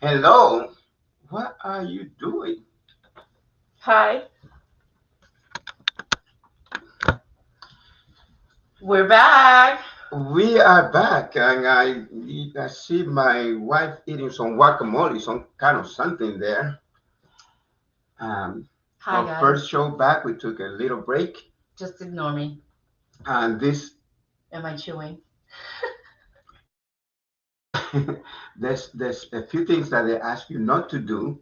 Hello, what are you doing? Hi, we're back. We are back, and I see my wife eating some guacamole, some kind of something there. Um, Hi, our guys. first show back, we took a little break, Just ignore me. and this Am I chewing? there's a few things that they ask you not to do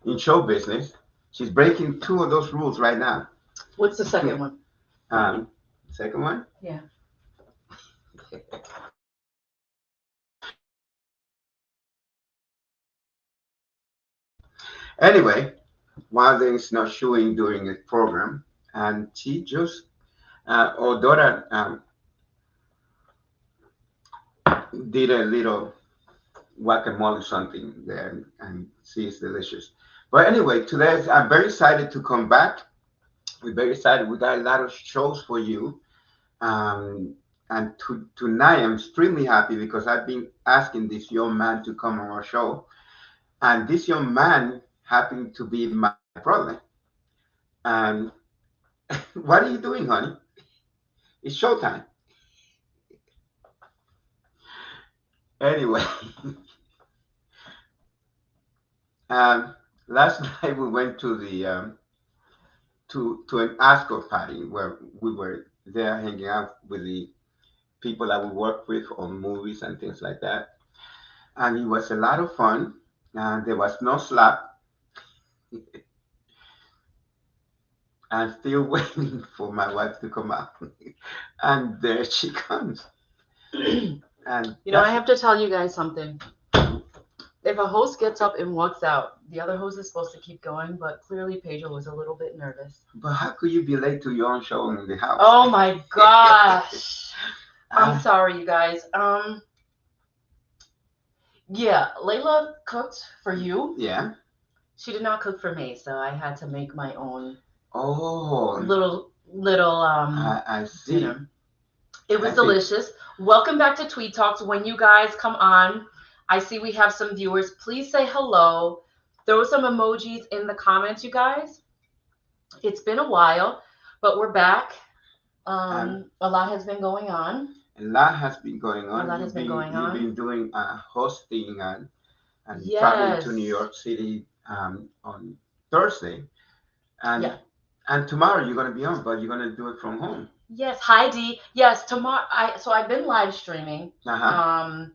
in show business. She's breaking two of those rules right now. What's the second one? Um, Second one. Yeah. Anyway, one thing is not showing during the program, and she just our daughter did a little guacamole something there, and see, it's delicious. But anyway, today I'm very excited to come back. We're very excited. We got a lot of shows for you. And tonight I'm extremely happy because I've been asking this young man to come on our show, and this young man happened to be my brother. And what are you doing, honey? It's showtime. Anyway, um, last night we went to the to an Oscar party where we were there hanging out with the people that we work with on movies and things like that. And it was a lot of fun. And there was no slap. I'm still waiting for my wife to come out. And there she comes. And I that's, have to tell you guys something. If a host gets up and walks out, the other host is supposed to keep going, but clearly Pedro was a little bit nervous. but how could you be late to your own show in the house? Oh my gosh. I'm sorry, you guys. Yeah, Layla cooked for you. Yeah. She did not cook for me, so I had to make my own Oh, little I see. dinner. It was I see. delicious. Welcome back to Tweed Talks. When you guys come on, I see we have some viewers. Please say hello. Throw some emojis in the comments, you guys. It's been a while, but we're back. Um, A lot has been going on. a lot has been going A on. lot has been going You've on. been doing hosting and traveling to New Yes. York City on Thursday, and Yeah. and tomorrow you're gonna be on, but you're gonna do it from home. Yes. Hi Dee. Yes. Tomorrow. I've been live streaming. Uh huh.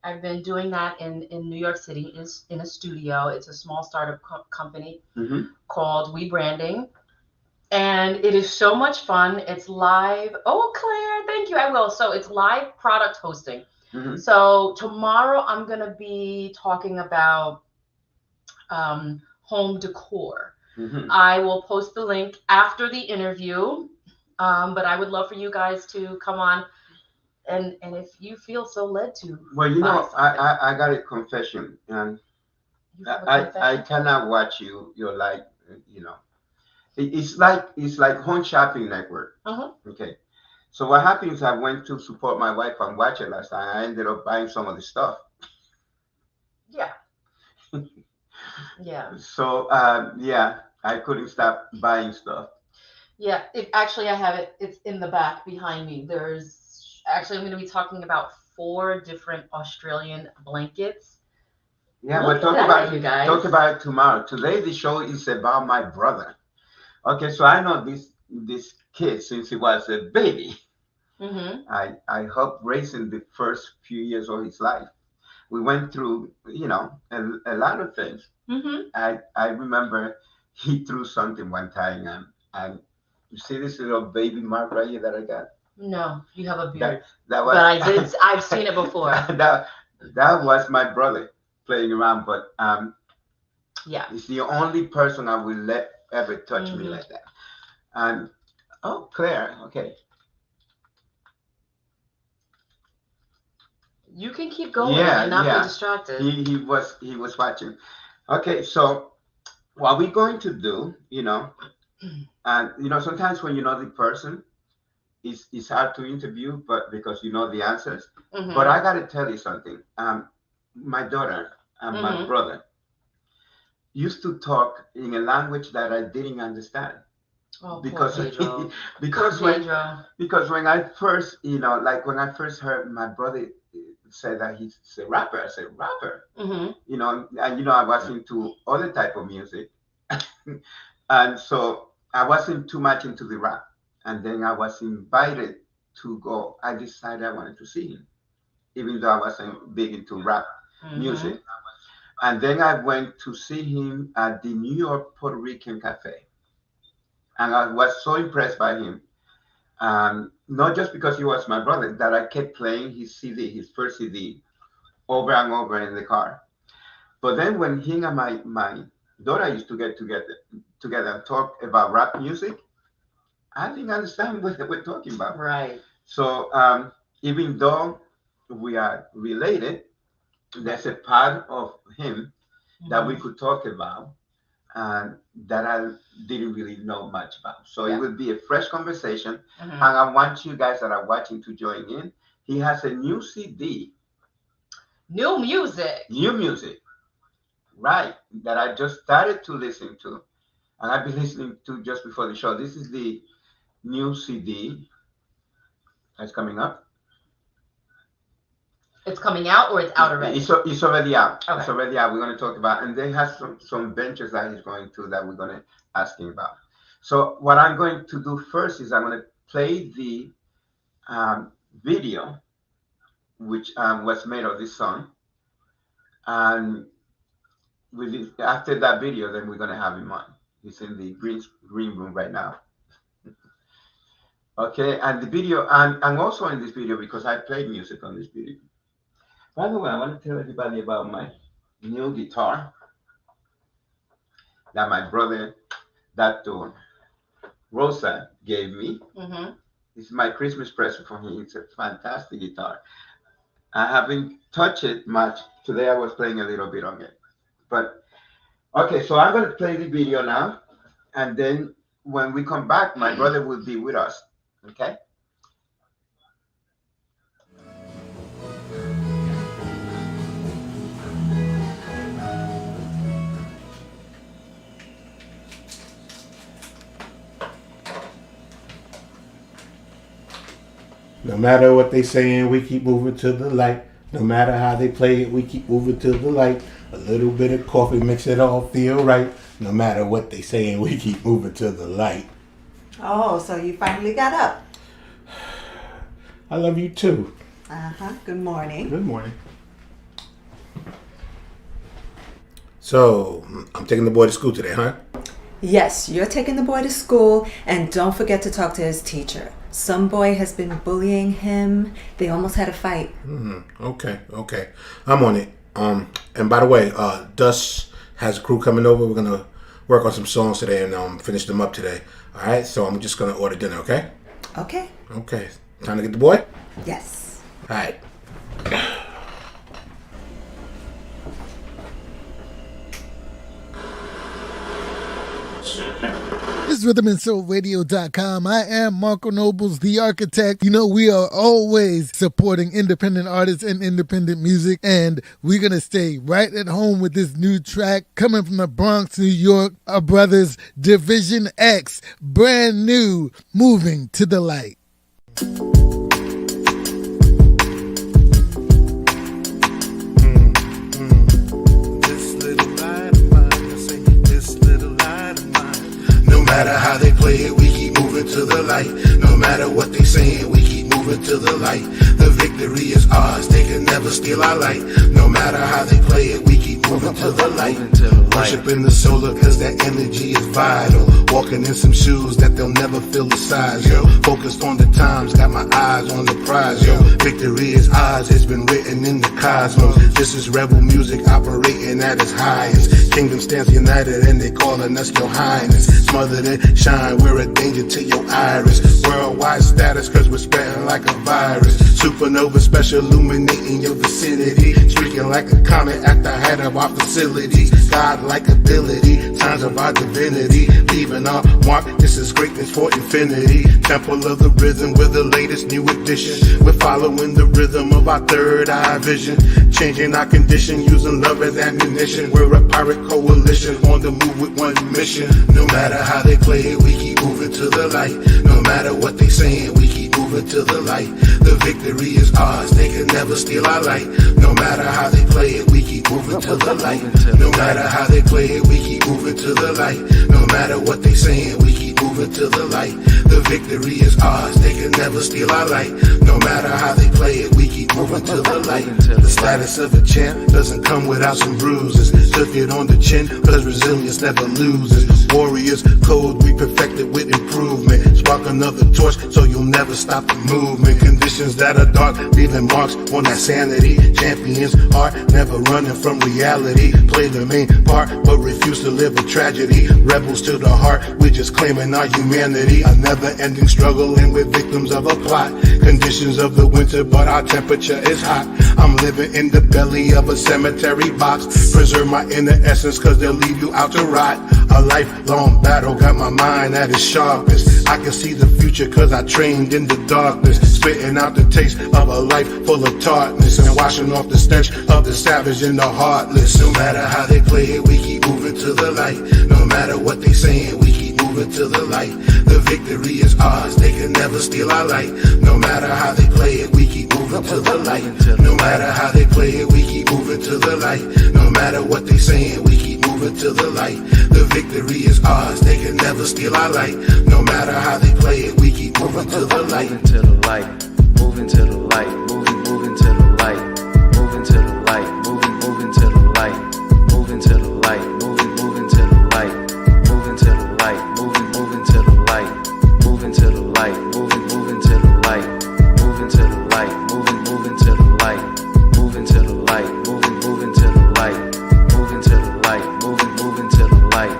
I've been doing that in New York City is in a studio. It's a small startup company Mhm. called We Branding. And it is so much fun. It's live. Oh, Claire, thank you. I will. So it's live product hosting. Mhm. So tomorrow I'm going to be talking about home decor. Mhm. I will post the link after the interview. But I would love for you guys to come on and if you feel so led to Well, buy something. I got a confession, and You have a I confession? cannot watch your live. You know, it's like Home Shopping Network. Uh-huh. Okay. So what happens? I went to support my wife and watch it last time. I ended up buying some of the stuff. Yeah. Yeah. So yeah, I couldn't stop buying stuff. Yeah, actually I have it. It's in the back behind me. There's actually I'm going to be talking about four different Australian blankets. Yeah, Look but at that, you talk guys. about it tomorrow. Today the show is about my brother. Okay, so I know this kid since he was a baby. Mhm. I helped raising the first few years of his life. We went through, a lot of things. Mhm. I remember he threw something one time, and you see this little baby mark right here that I got. No, you have a That beard. that But was I've seen it before. that was my brother playing around. But Yeah. he's the only person I will let ever touch me Mhm. like that. And oh, Claire, okay, You can keep going and yeah, not be yeah. distracted. He was watching. Okay, so what we're going to do, and sometimes when you know the person, it's hard to interview, but because you know the answers. But Mhm. I got to tell you something. my daughter and my Mm-hmm. brother used to talk in a language that I didn't understand Oh, poor because Pedro. Poor because when Pedro. because when I first, like when I first heard my brother say that he's a rapper, I said rapper, Mm-hmm. and I was into other type of music, and so I wasn't too much into the rap, and then I was invited to go. I decided I wanted to see him, even though I wasn't big into rap Mm-hmm. music. And then I went to see him at the New York Puerto Rican Cafe. And I was so impressed by him. Not just because he was my brother, that I kept playing his CD, his first CD, over and over in the car. But then when he and my daughter used to get together and talk about rap music, I didn't understand what they were talking about. Right. So even though we are related, there's a part of him that we Mm-hmm. could talk about and that I didn't really know much about. So it Yeah. will be a fresh conversation. Mm-hmm. And I want you guys that are watching to join in. He has a new CD, New music. new music, right, that I just started to listen to. And I've been listening to just before the show. This is the new CD that's coming up. It's coming out or it's out already? It's already out. Okay. It's already out. We're going to talk about, and then has some ventures that he's going to that we're going to ask him about. So what I'm going to do first is I'm going to play the um, video which was made of this song, and after that video, then we're going to have him on. He's in the green room right now. Okay, and the video, and also in this video because I played music on this video. By the way, I want to tell everybody about my new guitar that my brother, that Rosa, gave me. Mm-hmm. It's my Christmas present for him. It's a fantastic guitar. I haven't touched it much. Today I was playing a little bit on it. But okay, so I'm going to play the video now. And then when we come back, my brother will be with us. Okay? No matter what they saying, we keep moving to the light. No matter how they play it, we keep moving to the light. A little bit of coffee makes it all feel right. No matter what they saying, we keep moving to the light. Oh, so you finally got up. I love you too. Good morning. Good morning. So, I'm taking the boy to school today, huh? Yes, you're taking the boy to school, and don't forget to talk to his teacher. Some boy has been bullying him. They almost had a fight. Okay. I'm on it. And by the way, Dust has a crew coming over. We're gonna work on some songs today and finish them up today. All right. So I'm just gonna order dinner. Okay. Okay. Okay. Time to get the boy. Yes. All right. This is rhythmandsoulradio.com. I am Marco Nobles, the architect. You know, we are always supporting independent artists and independent music, and we're going to stay right at home with this new track coming from the Bronx, New York. Our brothers, Division X, brand new, Moving to the Light. No matter how they play it, we keep moving to the light. No matter what they saying, we keep moving to the light. The victory is ours, they can never steal our light. No matter how they play it, we keep moving to the light. Worshiping the solar cause that energy is vital. Walking in some shoes that they'll never feel the size, yo. Focused on the times, got my eyes on the prize, yo. Victory is ours, it's been written in the cosmos. This is rebel music operating at its highest. Kingdom stands united and they calling us your highness. Smothered and shine, we're a danger to your iris. Worldwide status cause we're spreading like a virus. Supernova special illuminating your vicinity. Streaking Ticking like a comet at the head of our facilities. God-like ability, signs of our divinity. Leaving our mark, this is greatness for infinity. Temple of the rhythm, we're the latest new edition. We're following the rhythm of our third eye vision. Changing our condition, using love as ammunition. We're a pirate coalition, on the move with one mission. No matter how they play it, we keep moving to the light. No matter what they saying, we keep moving to the light. The victory is ours, they can never steal our light. No matter how they play it, we keep moving to the light. No matter how they play it, we keep moving to the light. No matter what they saying, we keep moving to the light. The victory is ours, they can never steal our light. No matter how they play it, we keep moving to the light. The status of a champ doesn't come without some bruises. Took it on the chin, cause resilience never loses. Warriors code we perfected with improvement. Spark another torch so you'll never stop the movement. Conditions that are dark, leaving marks on that sanity. Champions heart never running from reality. Play the main part but refuse to live a tragedy. Rebels to the heart, we're just claiming our humanity. A never-ending struggle and we're victims of a plot. Conditions of the winter but our temperature is hot. I'm living in the belly of a cemetery box. Preserve my inner essence cause they'll leave you out to rot. A lifelong battle got my mind at its sharpest. I can see the future cause I trained in the darkness. Spitting out the taste of a life full of tartness. And washing off the stench of the savage and the heartless. No matter how they play it, we keep moving to the light. No matter what they saying, we keep moving to the light. The victory is ours, they can never steal our light. No matter how they play it, we keep moving to the light. No matter how they play it, we keep moving to the light. No matter what they saying, we keep moving to the light. The victory is ours, they can never steal our light. No matter how they play it, we keep moving to the light. Moving to the light, moving to the light, moving to the light, moving to the light, moving to the light, moving to the light, moving to the light, moving to the light, moving to the light, moving to the light, moving to the light, moving to the light, moving to the light, moving to the light, moving to the light, moving to the light, moving to the light.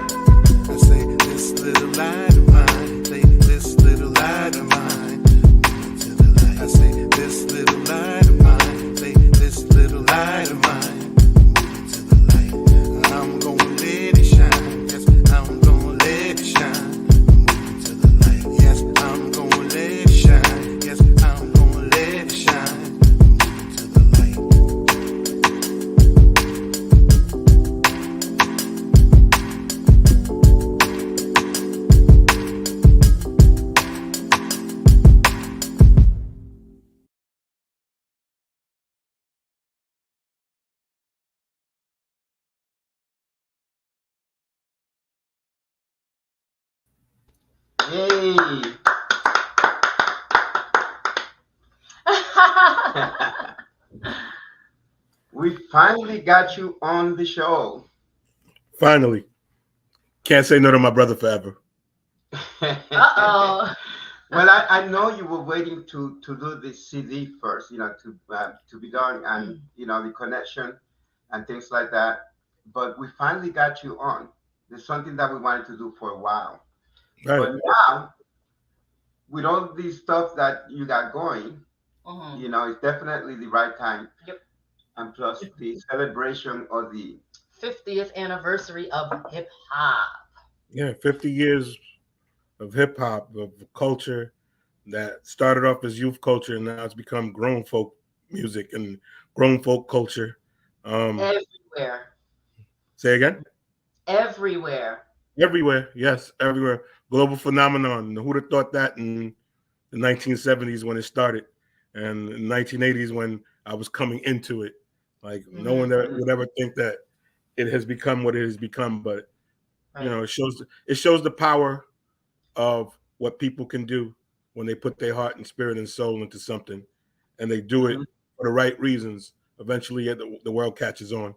I say this little light of mine, say this little light of mine, moving to the light. I say this little light of mine, say this little light of mine, moving to the light. I'm gonna let it shine, yes, I'm gonna let it shine, moving to the light. Yes, I'm gonna let it shine, yes, I'm gonna let it shine, moving to the light. Yay! We finally got you on the show. Finally. Can't say no to my brother forever. Uh-oh. Well, I know you were waiting to do the CD first, to be done, and the connection and things like that. But we finally got you on. There's something that we wanted to do for a while, Right. but now with all this stuff that you got going, it's definitely the right time. Yep. And plus the celebration of the 50th anniversary of hip hop. Yeah, 50 years of hip hop, of culture that started off as youth culture and now it's become grown folk music and grown folk culture. Everywhere. Say again? Everywhere. Everywhere, yes, everywhere. Global phenomenon. Who'd have thought that in the 1970s when it started, and in the 1980s when I was coming into it? Like no one would ever think that it has become what it has become. But it shows the power of what people can do when they put their heart and spirit and soul into something, and they do it for the right reasons. Eventually, the world catches on.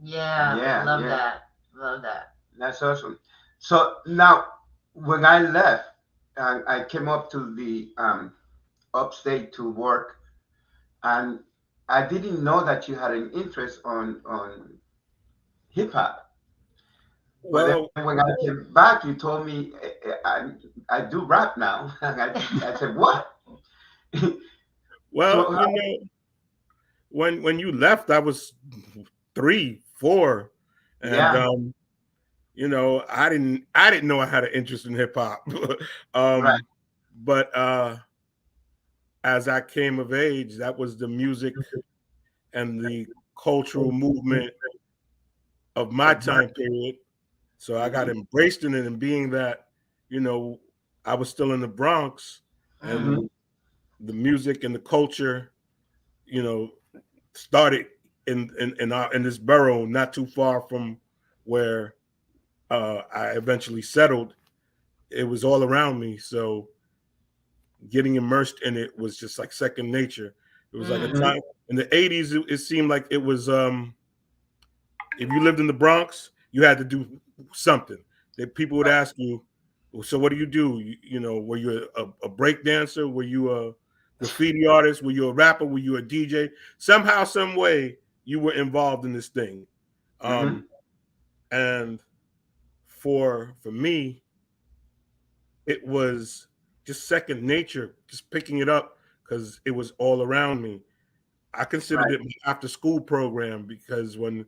Yeah, love that. Love that. That's awesome. So now, when I left, I came up to the upstate to work, and I didn't know that you had an interest on hip hop. Well, but then when I came back, you told me I do rap now. I said, what? Well, when you left, I was 3, 4, and Yeah. I didn't know I had an interest in hip hop. Right. um, but as I came of age, that was the music and the cultural movement of my time period. So I got Mm-hmm. embraced in it, and being that, you know, I was still in the Bronx, Mm. Mm-hmm. and the music and the culture, you know, started in this borough not too far from where I eventually settled. It was all around me, so getting immersed in it was just like second nature. It was like a Mm. Mm-hmm. time in the '80s. It seemed like it was if you lived in the Bronx, you had to do something. That people would ask you, "Well, so what do you do? Were you a break dancer? Were you a graffiti artist? Were you a rapper? Were you a DJ? Somehow, some way, you were involved in this thing." Mm-hmm. Um, and for me, it was just second nature, just picking it up because it was all around me. I considered Right. it my after school program because when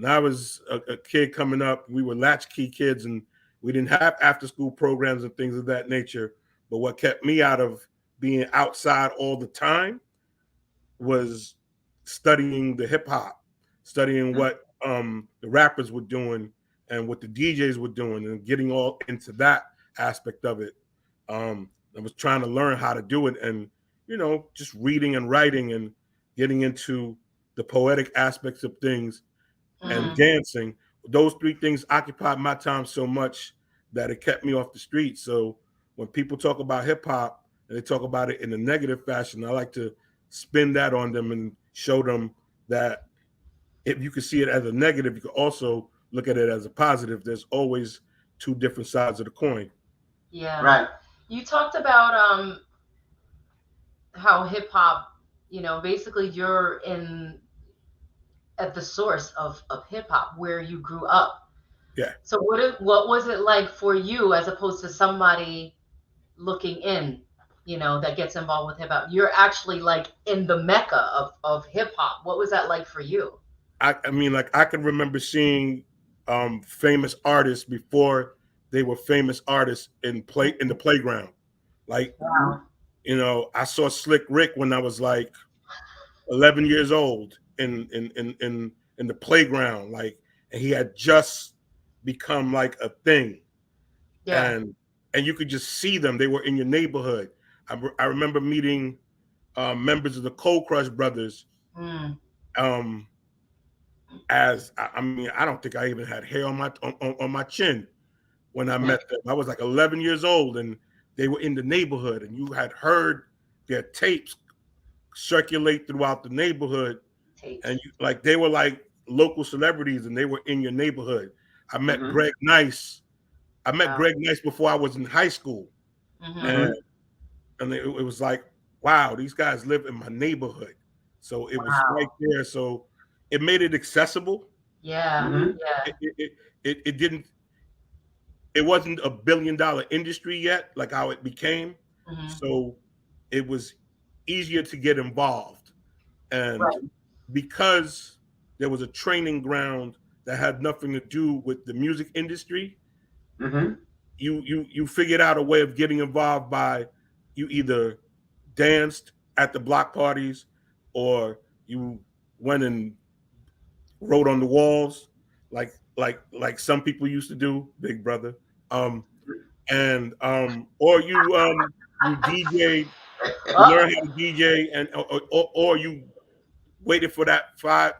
I was a kid coming up, we were latchkey kids and we didn't have after school programs and things of that nature. But what kept me out of being outside all the time was studying the hip hop, studying what the rappers were doing and what the DJs were doing, and getting all into that aspect of it. I was trying to learn how to do it, and just reading and writing and getting into the poetic aspects of things and Mm. dancing. Those three things occupied my time so much that it kept me off the street. So when people talk about hip hop and they talk about it in a negative fashion, I like to spin that on them and show them that if you can see it as a negative, you can also look at it as a positive. There's always two different sides of the coin. Yeah. Right. You talked about how hip hop, basically you're in at the source of hip hop where you grew up. Yeah. So what was it like for you as opposed to somebody looking in, that gets involved with hip hop? You're actually like in the mecca of hip hop. What was that like for you? I mean, like I can remember seeing famous artists before they were famous artists in the playground. Like, Mm-hmm. Wow. I saw Slick Rick when I was like 11 years old in the playground, like, and he had just become like a thing, Yeah. and you could just see them. They were in your neighborhood. I remember meeting members of the Cold Crush Brothers. Mm. Um, as I mean, I don't think I even had hair on my chin when I met them. I was like 11 years old, and they were in the neighborhood, and you had heard their tapes circulate throughout the neighborhood, and Tapes. they were like local celebrities, and they were in your neighborhood. I met Mm-hmm. Greg Nice. I met Wow. Greg Nice before I was in high school, Mm-hmm. and Mm-hmm. it was like, wow, these guys live in my neighborhood. So it was right Wow. there. So it made it accessible. Yeah. Mm-hmm. Yeah. It didn't. It wasn't a $1 billion industry yet, like how it became. Mm-hmm. So it was easier to get involved. And Right. because there was a training ground that had nothing to do with the music industry, Mm-hmm. you figured out a way of getting involved by you either danced at the block parties or you went and wrote on the walls like some people used to do, big brother. Um, and or you DJ'd, you Oh, learned how to DJ, and or you waited for that 5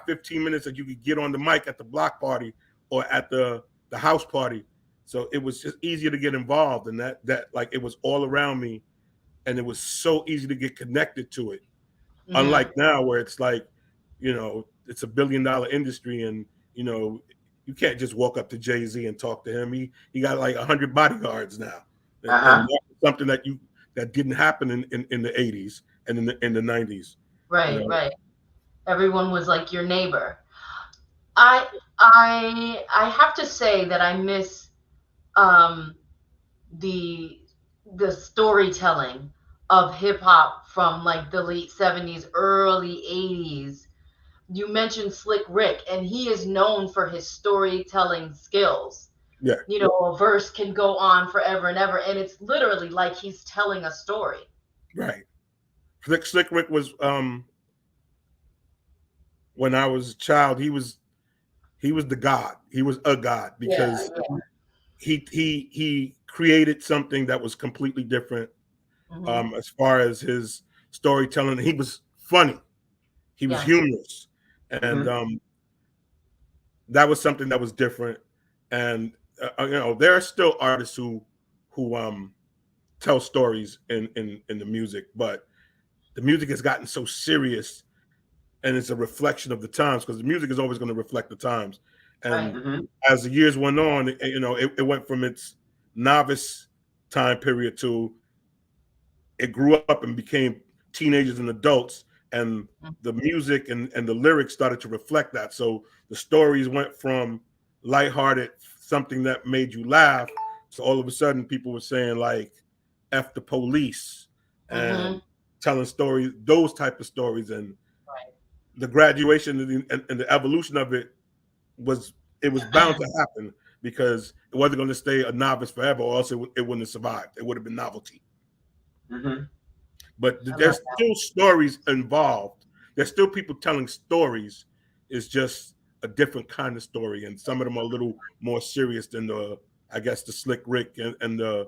15 minutes that you could get on the mic at the block party or at the house party. So it was just easier to get involved, and that like it was all around me, and it was so easy to get connected to it. mm-hmm. Unlike now, where it's like, it's $1 billion industry, and you can't just walk up to Jay-Z and talk to him. He got like 100 bodyguards now, and Uh-huh. that's something that didn't happen in the '80s and in the '90s. You Right. know, Right. Everyone was like your neighbor. I have to say that I miss um the the storytelling of hip hop from like the late 70s, early 80s. You mentioned Slick Rick, and he is known for his storytelling skills. Yeah, You know, a verse can go on forever and ever, and it's literally like he's telling a story. right. Slick Rick was when I was a child, he was the god. He was a god Yeah, because yeah. he created something that was completely different Hmm. as far as his storytelling. He was funny. He was Yes. humorous, and Mm-hmm. that was something that was different. And you know, there are still artists who tell stories in the music, but the music has gotten so serious, and it's a reflection of the times because the music is always going to reflect the times. Right. And Mm-hmm. as the years went on, you know, it went from its novice time period to it grew up and became teenagers and adults, and the music and the lyrics started to reflect that. So the stories went from lighthearted, something that made you laugh, so all of a sudden people were saying like "F the police" Hmm. and telling stories, those type of stories, and Right. the graduation and the evolution of it was it was bound to happen because it wasn't going to stay a novice forever, or else it wouldn't have survived. It would have been novelty. Mm-hmm. But I love there's still stories involved. There's still people telling stories. It's just a different kind of story, and some of them are a little more serious than the, I guess, the Slick Rick and the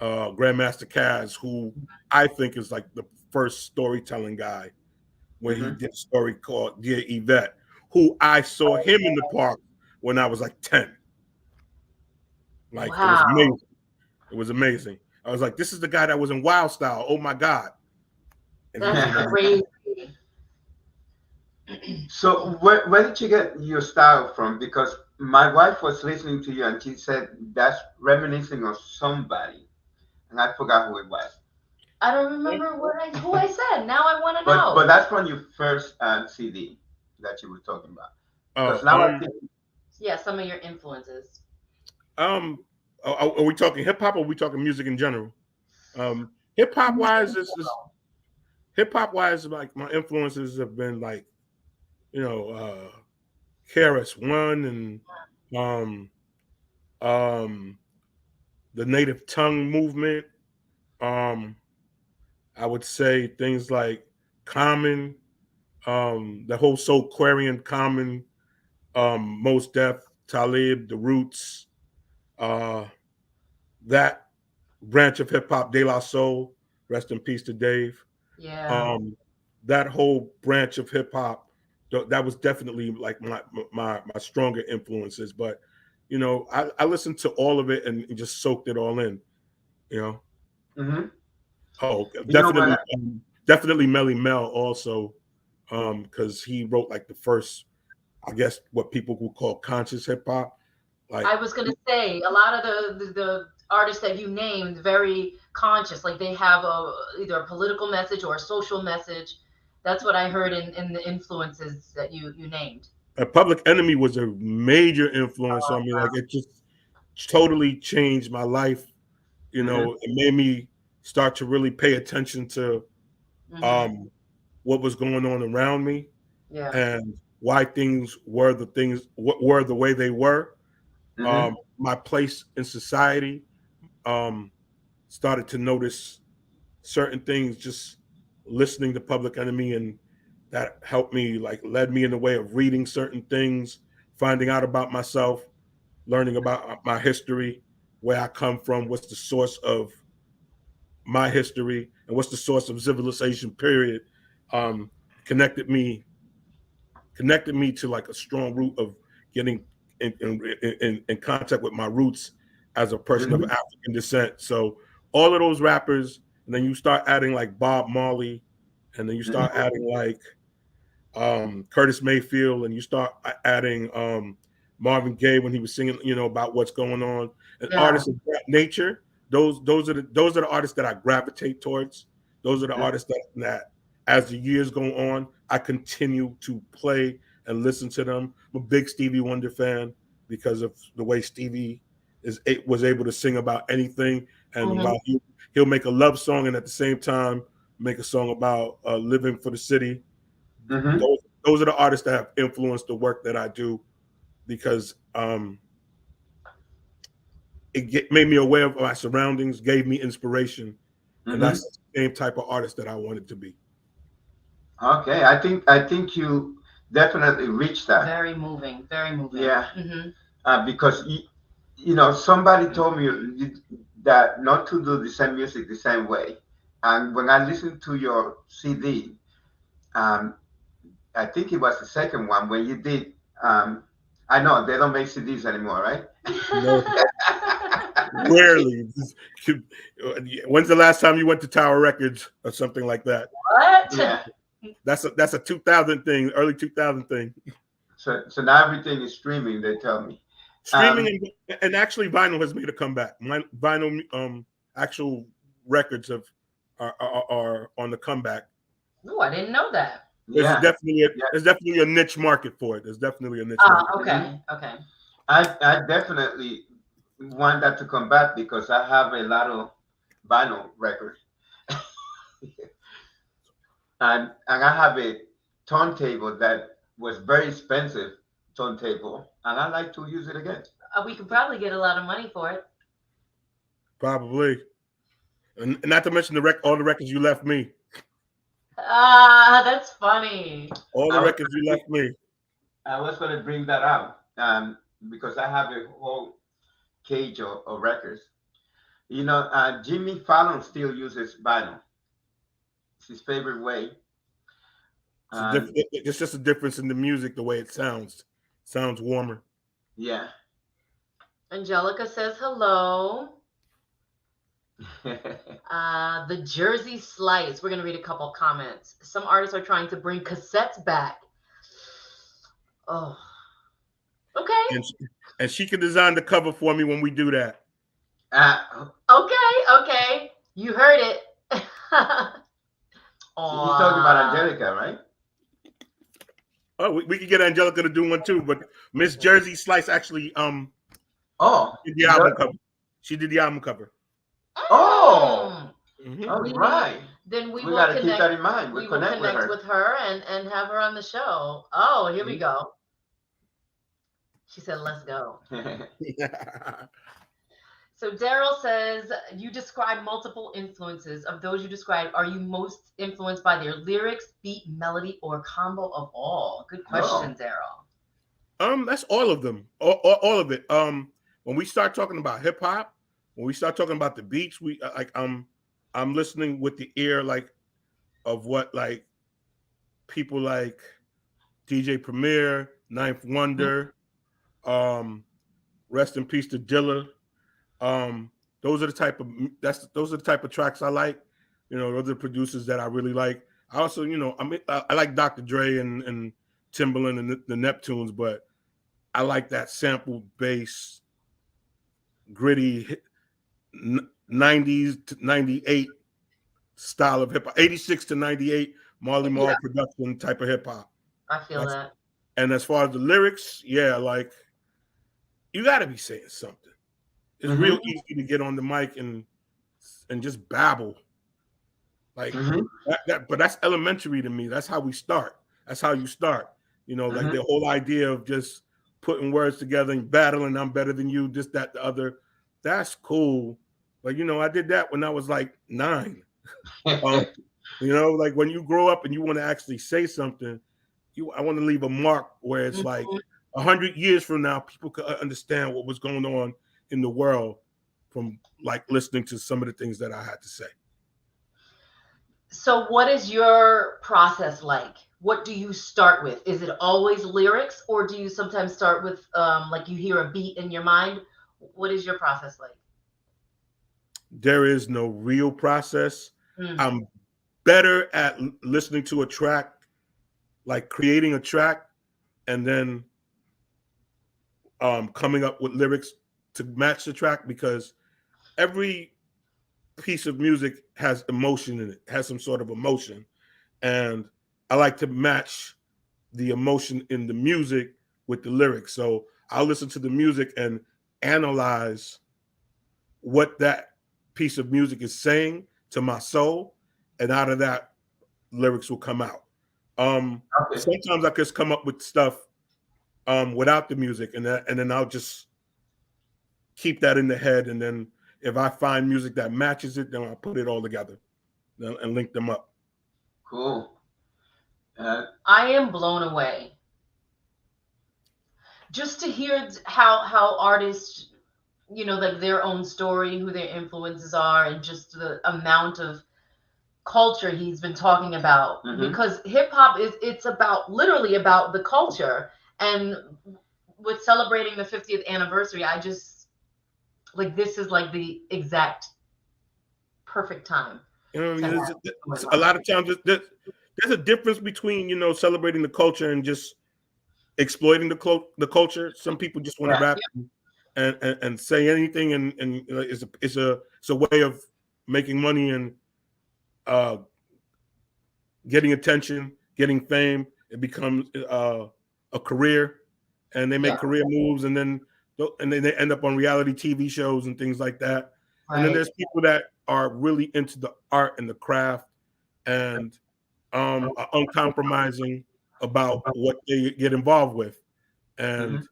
Grandmaster Caz, who I think is like the first storytelling guy when he Mm-hmm. did a story called Dear Yvette, who I saw him in the park when I was like 10. that. Like it was Wow. amazing. It was amazing. I was like, this is the guy that was in Wild Style. Oh my God. And he was That's in crazy. So where did you get your style from? Because my wife was listening to you and she said that's reminiscing of somebody, and I forgot who it was. I don't remember who I said. Now I want to But know. that's from your first CD that you were talking about. uh, Because now I um think Yeah, some of your influences. um are we talking hip hop or are we talking music in general? Hip hop wise is hip hop wise, like my influences have been like, you know, KRS One and um um the native tongue movement. Um I would say things like Common, the whole Soulquarian Common, Most Def, Talib, The Roots, uh, that branch of hip hop, De La Soul, rest in peace to Dave. Yeah. Um, that whole branch of hip hop, that was definitely like my stronger influences. But you know, I listened to all of it and just soaked it all in. You know, hmm oh, you know what definitely Melly Mel also, because he wrote like the first, I guess, what people would call conscious hip hop. Like, I was gonna say a lot of the artists that you named very conscious, like they have either a political message or a social message. That's what I heard in the influences that you named. Public Enemy was a major influence on me. Like, it just totally changed my life. You hmm know, it made me start to really pay attention to Hmm. um, what was going on around me Yeah. and why things were the way they were. hmm My place in society, um, started to notice certain things just listening to Public Enemy, and that helped me, like led me in the way of reading certain things, finding out about myself, learning about my history, where I come from, what's the source of my history, and what's the source of civilization. Period. Um, connected me connected me to like a strong root of getting in contact with my roots as a person of hmm African descent. So all of those rappers, and then you start adding like Bob Marley, and then you hmm start adding like Curtis Mayfield, and you start adding Marvin Gaye when he was singing, you know, about what's going on, and Yeah. artists of that nature. Those are the artists that I gravitate towards. Those are the artists that as the years go on, I continue to play and listen to them. I'm a big Stevie Wonder fan because of the way Stevie was able to sing about anything, and Hmm. while he'll make a love song, and at the same time make a song about living for the city. Mm-hmm. Those are the artists that have influenced the work that I do because made me aware of my surroundings, gave me inspiration, and Mm-hmm. that's the same type of artist that I wanted to be. Okay, I think you definitely reached that. Very moving. Very moving. Yeah, Mm-hmm. because somebody told me that not to do the same music the same way, and when I listened to your CD, um, I think it was the second one when you did. I know they don't make CDs anymore, right? No, rarely. When's the last time you went to Tower Records or something like that? What? Yeah. That's a 2000 thing, early 2000 thing. So now everything is streaming. They tell me. Um, Streaming and actually vinyl has made a comeback. My vinyl actual records are on the comeback. Oh, I didn't know that. yeah. There's definitely a niche market for it. There's definitely a niche market. Okay. Okay. I definitely want that to come back because I have a lot of vinyl records, and I have a turntable that was very expensive turntable, and I like to use it again. We could probably get a lot of money for it. Probably, and not to mention all the records you left me. That's funny. All the records you left me. I was going to bring that out because I have a whole cage of records. Jimmy Fallon still uses vinyl. It's his favorite way. It's just a difference in the music, the way it sounds. Sounds warmer. Yeah. Angelica says hello. The Jersey Slice. We're going to read a couple comments. Some artists are trying to bring cassettes back. Oh. Okay. And she can design the cover for me when we do that. Okay. You heard it. He's talking about Angelica, right? Oh, we could get Angelica to do one too, but Miss Jersey Slice actually did the album cover. She did the album cover. Oh, Mm-hmm. all right. Then we will gotta connect. keep that in mind. We will connect with her and have her on the show. Oh, here we go. She said, "Let's go." So Daryl says, you describe multiple influences. Of those you described, are you most influenced by their lyrics, beat, melody, or combo of all? Good question, Daryl. That's all of them. All of it. When we start talking about hip hop, when we start talking about the beats, we I'm listening with the ear of what people like DJ Premier, Ninth Wonder, rest in peace to Dilla. Those are the type of tracks I like. Those are the producers that I really like. I also, I like Dr. Dre and Timbaland and the Neptunes, but I like that sampled bass, gritty 90s to 98 style of hip hop, 86 to 98 Marley Marl production type of hip hop. I feel that. And as far as the lyrics, you got to be saying something. It's real easy to get on the mic and just babble. But that's elementary to me. That's how we start. That's how you start. The whole idea of just putting words together and battling, I'm better than you, this, that, the other. That's cool. But I did that when I was 9. When you grow up and you want to actually say something, I want to leave a mark where it's 100 years from now, people could understand what was going on in the world from listening to some of the things that I had to say. So what is your process like? What do you start with? Is it always lyrics, or do you sometimes start with you hear a beat in your mind? What is your process like? There is no real process. I'm better at listening to a track, creating a track, and then coming up with lyrics to match the track, because every piece of music has emotion in it, has some sort of emotion. And I like to match the emotion in the music with the lyrics. So I'll listen to the music and analyze what that piece of music is saying to my soul. and out of that, lyrics will come out. Okay. Sometimes I just come up with stuff without the music, and then I'll just keep that in the head, and then if I find music that matches it, then I'll put it all together and link them up. Cool. I am blown away just to hear how artists, like their own story, who their influences are, and just the amount of culture he's been talking about. Because hip hop it's about literally about the culture, and with celebrating the 50th anniversary, I just like this is like the exact perfect time. A lot of times there's a difference between celebrating the culture and just exploiting the culture. Some people just want to rap and say anything, and it's a way of making money and getting attention, getting fame. It becomes a career, and they make career moves, and then they end up on reality TV shows and things like that. Right. And then there's people that are really into the art and the craft, and are uncompromising about what they get involved with. And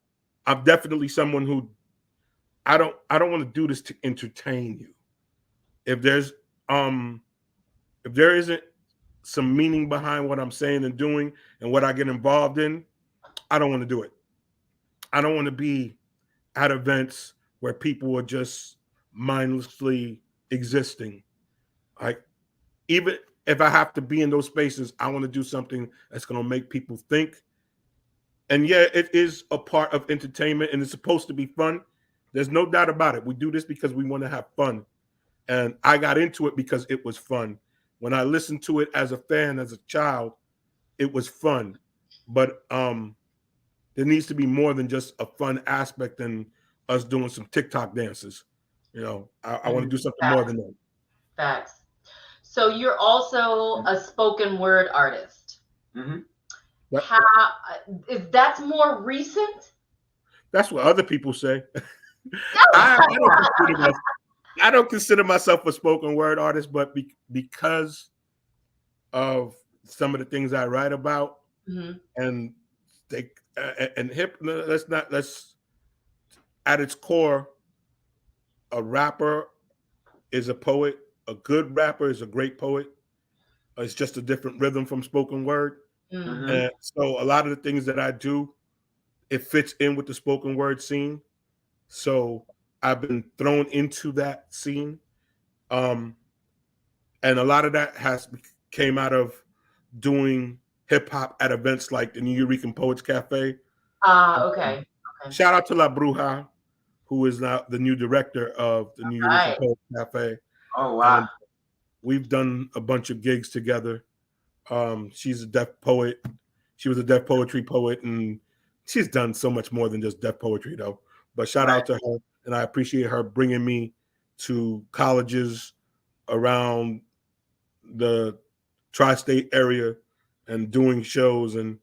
I'm definitely someone who I don't want to do this to entertain you. If there isn't some meaning behind what I'm saying and doing and what I get involved in, I don't want to do it. I don't want to be at events where people are just mindlessly existing. Like, even if I have to be in those spaces, I want to do something that's going to make people think. And yeah, it is a part of entertainment, and it's supposed to be fun. There's no doubt about it. We do this because we want to have fun. And I got into it because it was fun. When I listened to it as a fan, as a child, it was fun. But there needs to be more than just a fun aspect than us doing some TikTok dances. I want to do something more than that. Facts. So you're also a spoken word artist. That's more recent? That's what other people say. I don't consider myself a spoken word artist, but because of some of the things I write about, and let's at its core, a rapper is a poet. A good rapper is a great poet. It's just a different rhythm from spoken word. And so a lot of the things that I do, it fits in with the spoken word scene. So I've been thrown into that scene. And a lot of that came out of doing hip hop at events like the New Eurekan Poets Cafe. Okay. Shout out to La Bruja, who is now the new director of the New Eurekan Poets Cafe. Oh, wow. We've done a bunch of gigs together. She's a deaf poet. She was a deaf poetry poet, and she's done so much more than just deaf poetry, though. But shout out to her, and I appreciate her bringing me to colleges around the tri-state area and doing shows and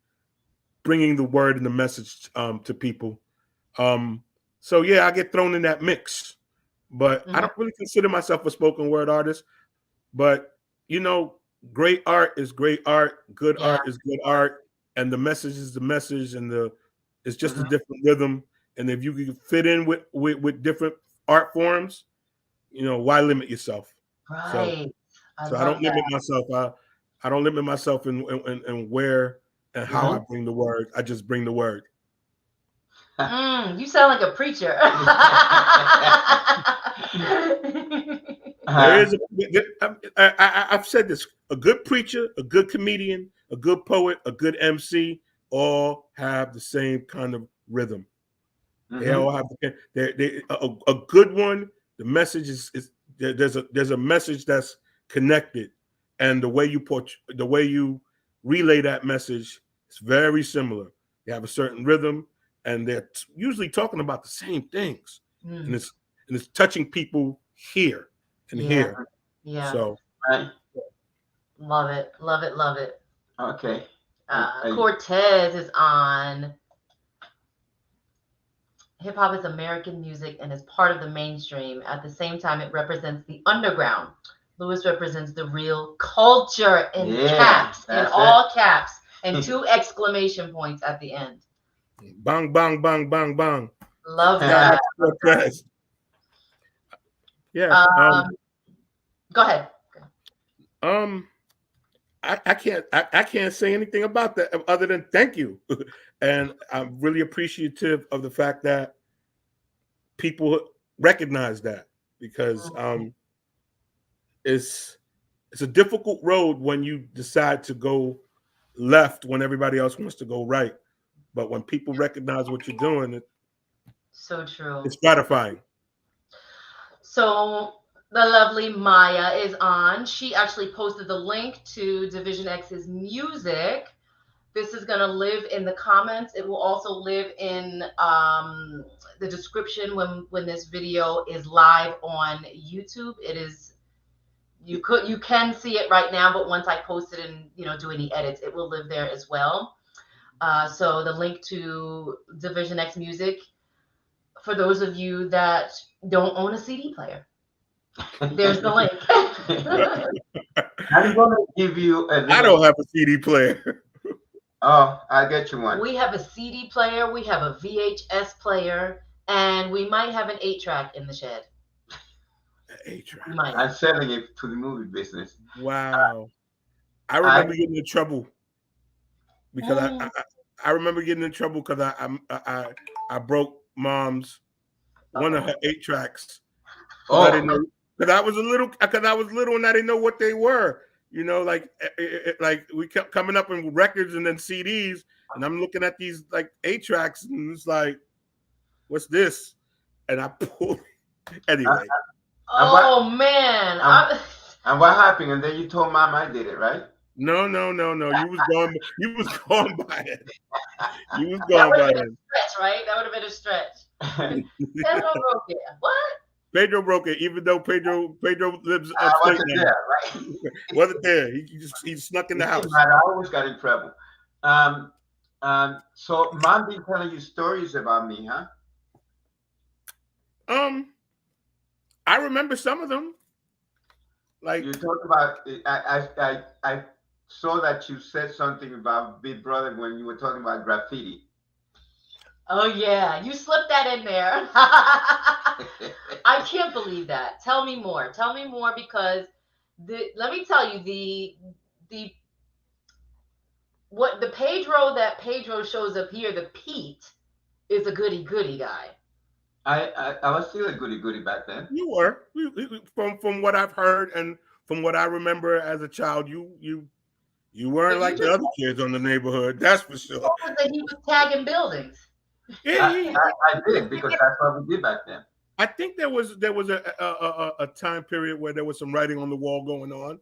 bringing the word and the message to people. So yeah, I get thrown in that mix, but I don't really consider myself a spoken word artist. But great art is great art. Good art is good art, and the message is the message, and it's just a different rhythm. And if you can fit in with different art forms, why limit yourself? Right. So I don't limit myself. I don't limit myself in where and how I bring the word. I just bring the word. You sound like a preacher. I've said this: a good preacher, a good comedian, a good poet, a good MC, all have the same kind of rhythm. They all have a good one. The message is there's a message that's connected, and the way you relay that message is very similar. You have a certain rhythm, and they're usually talking about the same things, and it's touching people here and here. Yeah. So love it. Okay. Cortez is on. Hip hop is American music and is part of the mainstream. At the same time, it represents the underground. Lewis represents the real culture in Yeah, caps, in that's all caps, and 2 exclamation points at the end. Bang, bang, bang, bang, bang. Love Shout out that. to Cortez. Yeah. Go ahead. I can't say anything about that other than thank you. And I'm really appreciative of the fact that people recognize that, because it's a difficult road when you decide to go left when everybody else wants to go right. But when people recognize what you're doing, So true. it's gratifying. So the lovely Maya is on. She actually posted the link to Division X's music. This is going to live in the comments. It will also live in the description when this video is live on YouTube. It is, you can see it right now, but once I post it and do any edits, it will live there as well. So the link to Division X music, for those of you that don't own a CD player, there's the link. I'm going to give you a little... I don't have a CD player. Oh, I'll get you one. We have a CD player, we have a VHS player, and we might have an 8-track in the shed. 8-track. I'm selling it to the movie business. Wow. I remember getting in trouble because I remember getting in trouble because I broke mom's one of her 8-tracks. Oh, I didn't know, because I was little and I didn't know what they were. Like we kept coming up in records and then CDs, and I'm looking at these like 8-tracks, and it's like, what's this? And I pulled anyway. Man! And what happened? And then you told Mom I did it, right? No. You was going by it. You was going by it. Stretch, right? That would have been a stretch. Pedro broke it. What? Pedro broke it, even though Pedro lives upstate now. There, right? Wasn't there? He snuck in the house. I always got in trouble. So Mom been telling you stories about me, huh? I remember some of them. Like you talked about, I saw that you said something about Big Brother when you were talking about graffiti. Oh yeah, you slipped that in there. I can't believe that. Tell me more. Tell me more, because let me tell you, the Pedro that Pedro shows up here, the Pete, is a goody guy. I was still a goody back then. You were. From what I've heard and from what I remember as a child, you weren't like the other kids on the neighborhood. That's for sure. That he was tagging buildings. Yeah, I did, because that's what we did back then. I think there was a time period where there was some writing on the wall going on.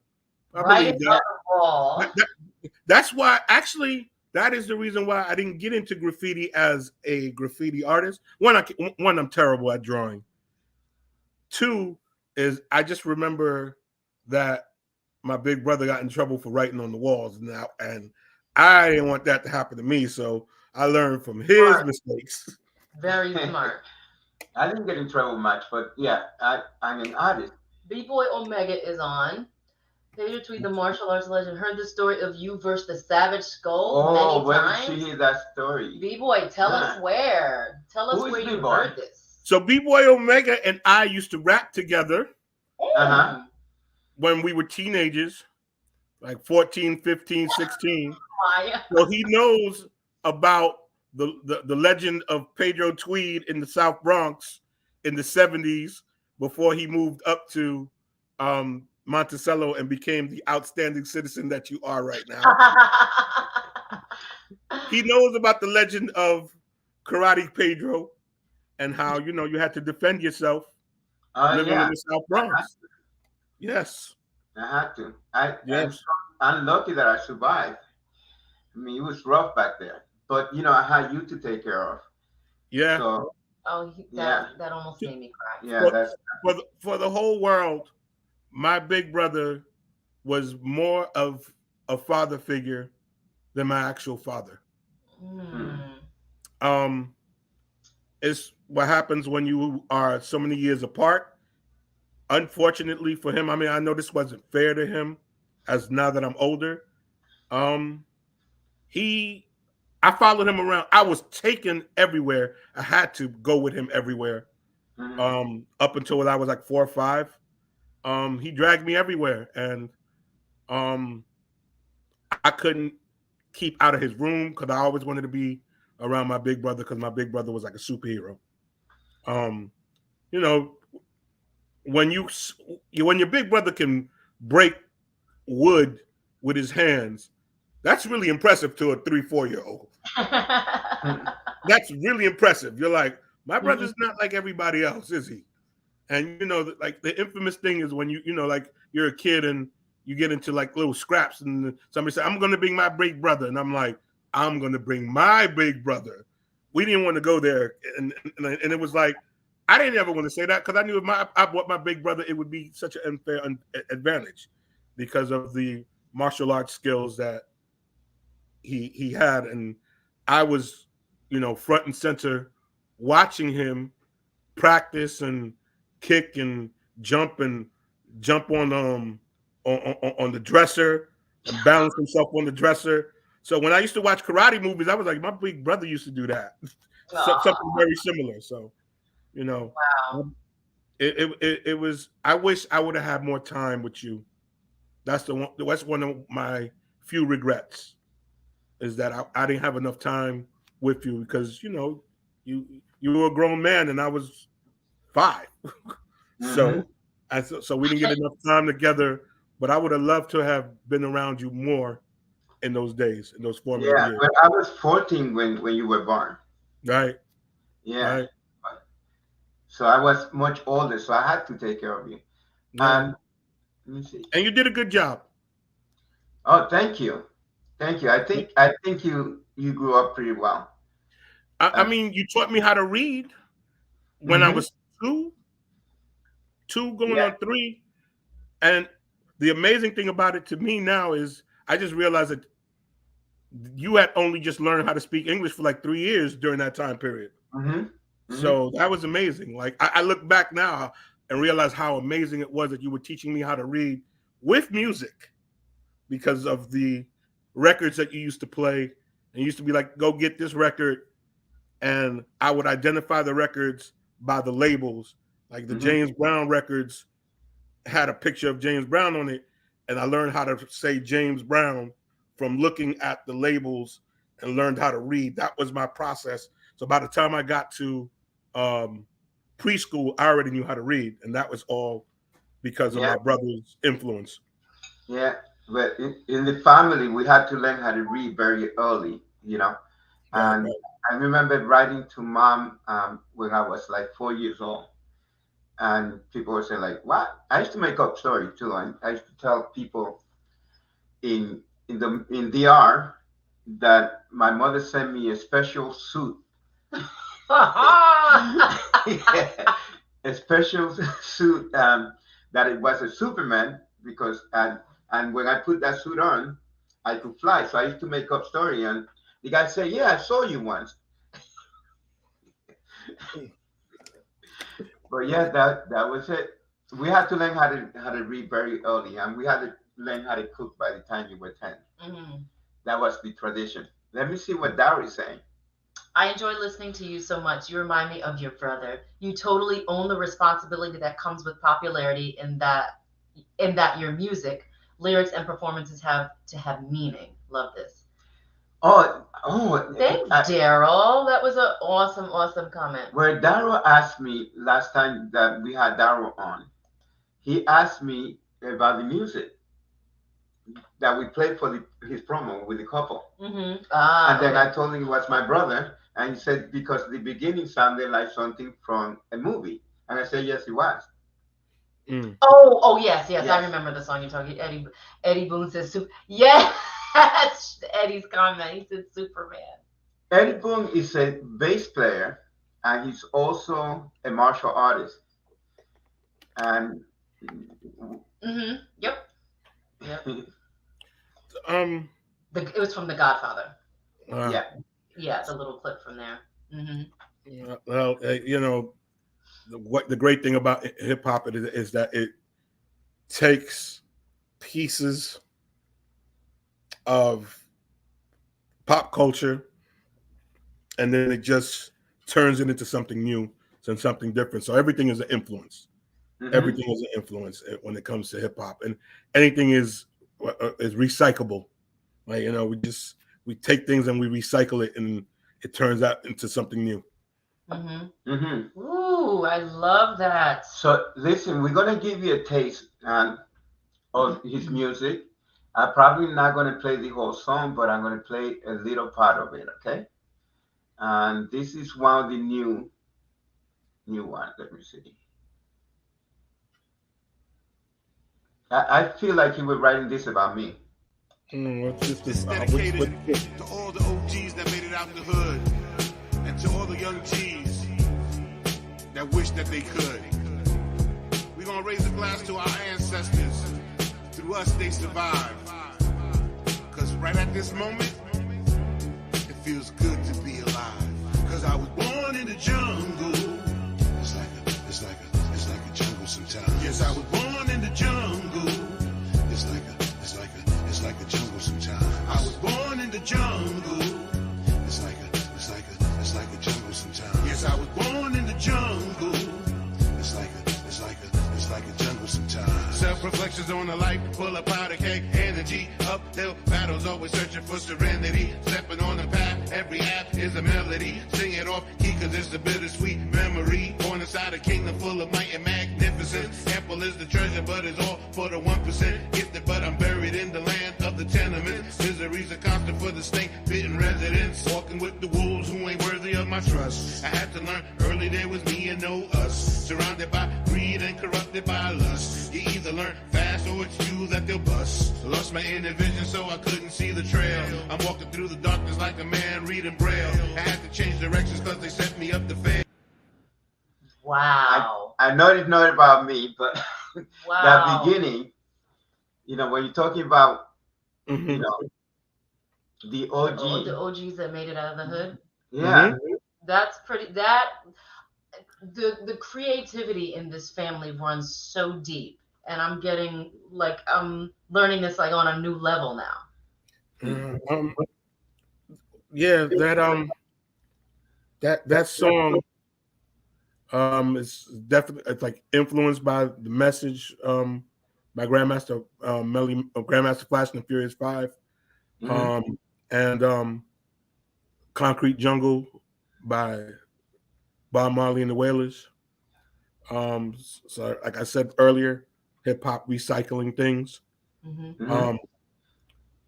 Writing on the wall. That's why, actually, that is the reason why I didn't get into graffiti as a graffiti artist. One, I'm terrible at drawing. 2 is I just remember that my big brother got in trouble for writing on the walls now, and I didn't want that to happen to me, so I learned from his mistakes. Very smart. I didn't get in trouble much, but yeah, I'm an artist. B-Boy Omega is on. Pedro Tweed, the martial arts legend, heard the story of you versus the Savage Skull many times. Where did she hear that story? B-Boy, tell us where. Tell us where you heard this. So B-Boy Omega and I used to rap together when we were teenagers, like 14, 15, 16. So he knows about the legend of Pedro Tweed in the South Bronx in the 70s before he moved up to Monticello and became the outstanding citizen that you are right now. He knows about the legend of Karate Pedro and how, you had to defend yourself living in the South Bronx. Yes. I had to. I'm lucky that I survived. I mean, it was rough back there, but I had you to take care of. Yeah. So, that almost made me cry. Yeah, that's for the whole world. My big brother was more of a father figure than my actual father. It's what happens when you are so many years apart. unfortunately for him, I mean, I know this wasn't fair to him, as now that I'm older. Um, he, I followed him around. I was taken everywhere. I had to go with him everywhere. Mm-hmm. Up until I was like 4 or 5. He dragged me everywhere, and um, I couldn't keep out of his room because I always wanted to be around my big brother because my big brother was like a superhero. Um, you know, when when your big brother can break wood with his hands, that's really impressive to a 3, 4 year old. That's really impressive. You're like, my brother's not like everybody else, is he? And like the infamous thing is when like you're a kid and you get into like little scraps and somebody say, I'm gonna bring my big brother, and I'm like, I'm gonna bring my big brother. We didn't want to go there, and it was like I didn't ever want to say that because I knew if I brought my big brother, it would be such an unfair advantage because of the martial arts skills that he had, and I was front and center watching him practice and kick and jump and jump on the dresser and balance himself on the dresser. So when I used to watch karate movies, I was like, my big brother used to do that. Something very similar. So, Wow. it was. I wish I would have had more time with you. That's one of my few regrets is that I didn't have enough time with you because you were a grown man and I was 5. Mm-hmm. So we didn't get enough time together. But I would have loved to have been around you more in those days, in those formative Yeah, years. but I was 14 when you were born. Right, Yeah. right, So I was much older, so I had to take care of you. yeah. And let me see. And you did a good job. Oh, thank you, thank you. I think you grew up pretty well. I Uh, mean, you taught me how to read when I hmm. was two going Yeah. on 3. And the amazing thing about it to me now is I just realized that you had only just learned how to speak English for like 3 years during that time period. Hmm. Hmm. So that was amazing. Like I look back now and realize how amazing it was that you were teaching me how to read with music because of the records that you used to play. And you used to be like, go get this record. And I would identify the records by the labels. Like the Hmm. James Brown records had a picture of James Brown on it. And I learned how to say James Brown from looking at the labels and learned how to read. That was my process. So by the time I got to um, preschool, I already knew how to read. And that was all because of Yeah. my brother's influence. Yeah. But in the family, we had to learn how to read very early, Right, And right. I remember writing to mom when I was like 4 years old. And people were saying like, "What?" I used to make up stories too. And I used to tell people in DR that my mother sent me a special suit. Yeah, a special suit that it was a Superman because and when I put that suit on, I could fly. So I used to make up story and the guy said, "Yeah, I saw you once." But yeah, that was it. We had to learn how to read very early, and we had to learn how to cook by the time you were 10. Mhm. That was the tradition. Let me see what Darryl is saying. I enjoy listening to you so much. You remind me of your brother. You totally own the responsibility that comes with popularity in that your music, lyrics, and performances have to have meaning. Love this. Thanks, I, Daryl. That was an awesome, awesome comment. where Darrow asked me last time that we had Darrow on, he asked me about the music that we played for his promo with the couple. Mm-hmm. And then Okay. I told him it was my brother, and he said, because the beginning sounded like something from a movie. And I said, yes, it was. Mm. Oh, yes, yes. I Yes. remember the song you're talking. Eddie Boone says, yes, Eddie's comment. He said Superman. Eddie Boone is a bass player, and he's also a martial artist. And Mm-hmm. Yep. Yep. Um. It was from The Godfather. Uh, yeah. Yeah, the little clip from there. Mm-hmm. well, what the great thing about hip hop is that it takes pieces of pop culture and then it just turns it into something new and something different. So everything is an influence. Mhm. Everything is an influence when it comes to hip hop, and anything is recyclable. Like, you know, we take things and we recycle it, and it turns out into something new. Ooh, I love that. So listen, we're gonna give you a taste of his music. I'm probably not gonna play the whole song, but I'm gonna play a little part of it. Okay. And this is one of the new ones. Let me see. I feel like he was writing this about me. It's dedicated to all the OGs that made it out the hood, and to all the young G's that wish that they could. We're gonna raise a glass to our ancestors. Through us, they survived. Cause right at this moment, it feels good to be alive. Cause I was born in the jungle. It's like a jungle sometimes. Yes, I was born in the jungle. It's like a jungle sometimes. I was born in the jungle. It's like a jungle sometimes. Yes, I was born in the jungle. It's like a jungle sometimes. Self-reflections on a life full of powder keg energy. Uphill battles, always searching for serenity. Stepping on the path, every app is a melody. Sing it off key cause it's a bittersweet memory. Born inside a kingdom full of might and magnificence. Ample is the treasure, but it's all for the 1%. Gifted, but I'm buried in the land of the tenements. Misery's a constant for the snake-bitten residents. Walking with the wolves who ain't worthy of my trust. I had to learn early there was me and no us. Surrounded by greed and corrupted by lust. You either learn fast or it's you that they'll bust. Lost my inner vision so I couldn't see the trail. I'm walking through the darkness like a man reading braille. I had to change directions cause they set me up to fail. Wow. I know it's not about me, but Wow. that beginning, you know, when you're talking about, Mhm. you know, the OG. The OGs that made it out of the hood. Yeah. That's pretty. The creativity in this family runs so deep, and I'm getting like I'm learning this like on a new level now. Yeah, that song is definitely, it's like influenced by the message by Grandmaster Grandmaster Flash and the Furious Five, and Concrete Jungle by Bob Marley and the Wailers. So like I said earlier, hip hop recycling things, and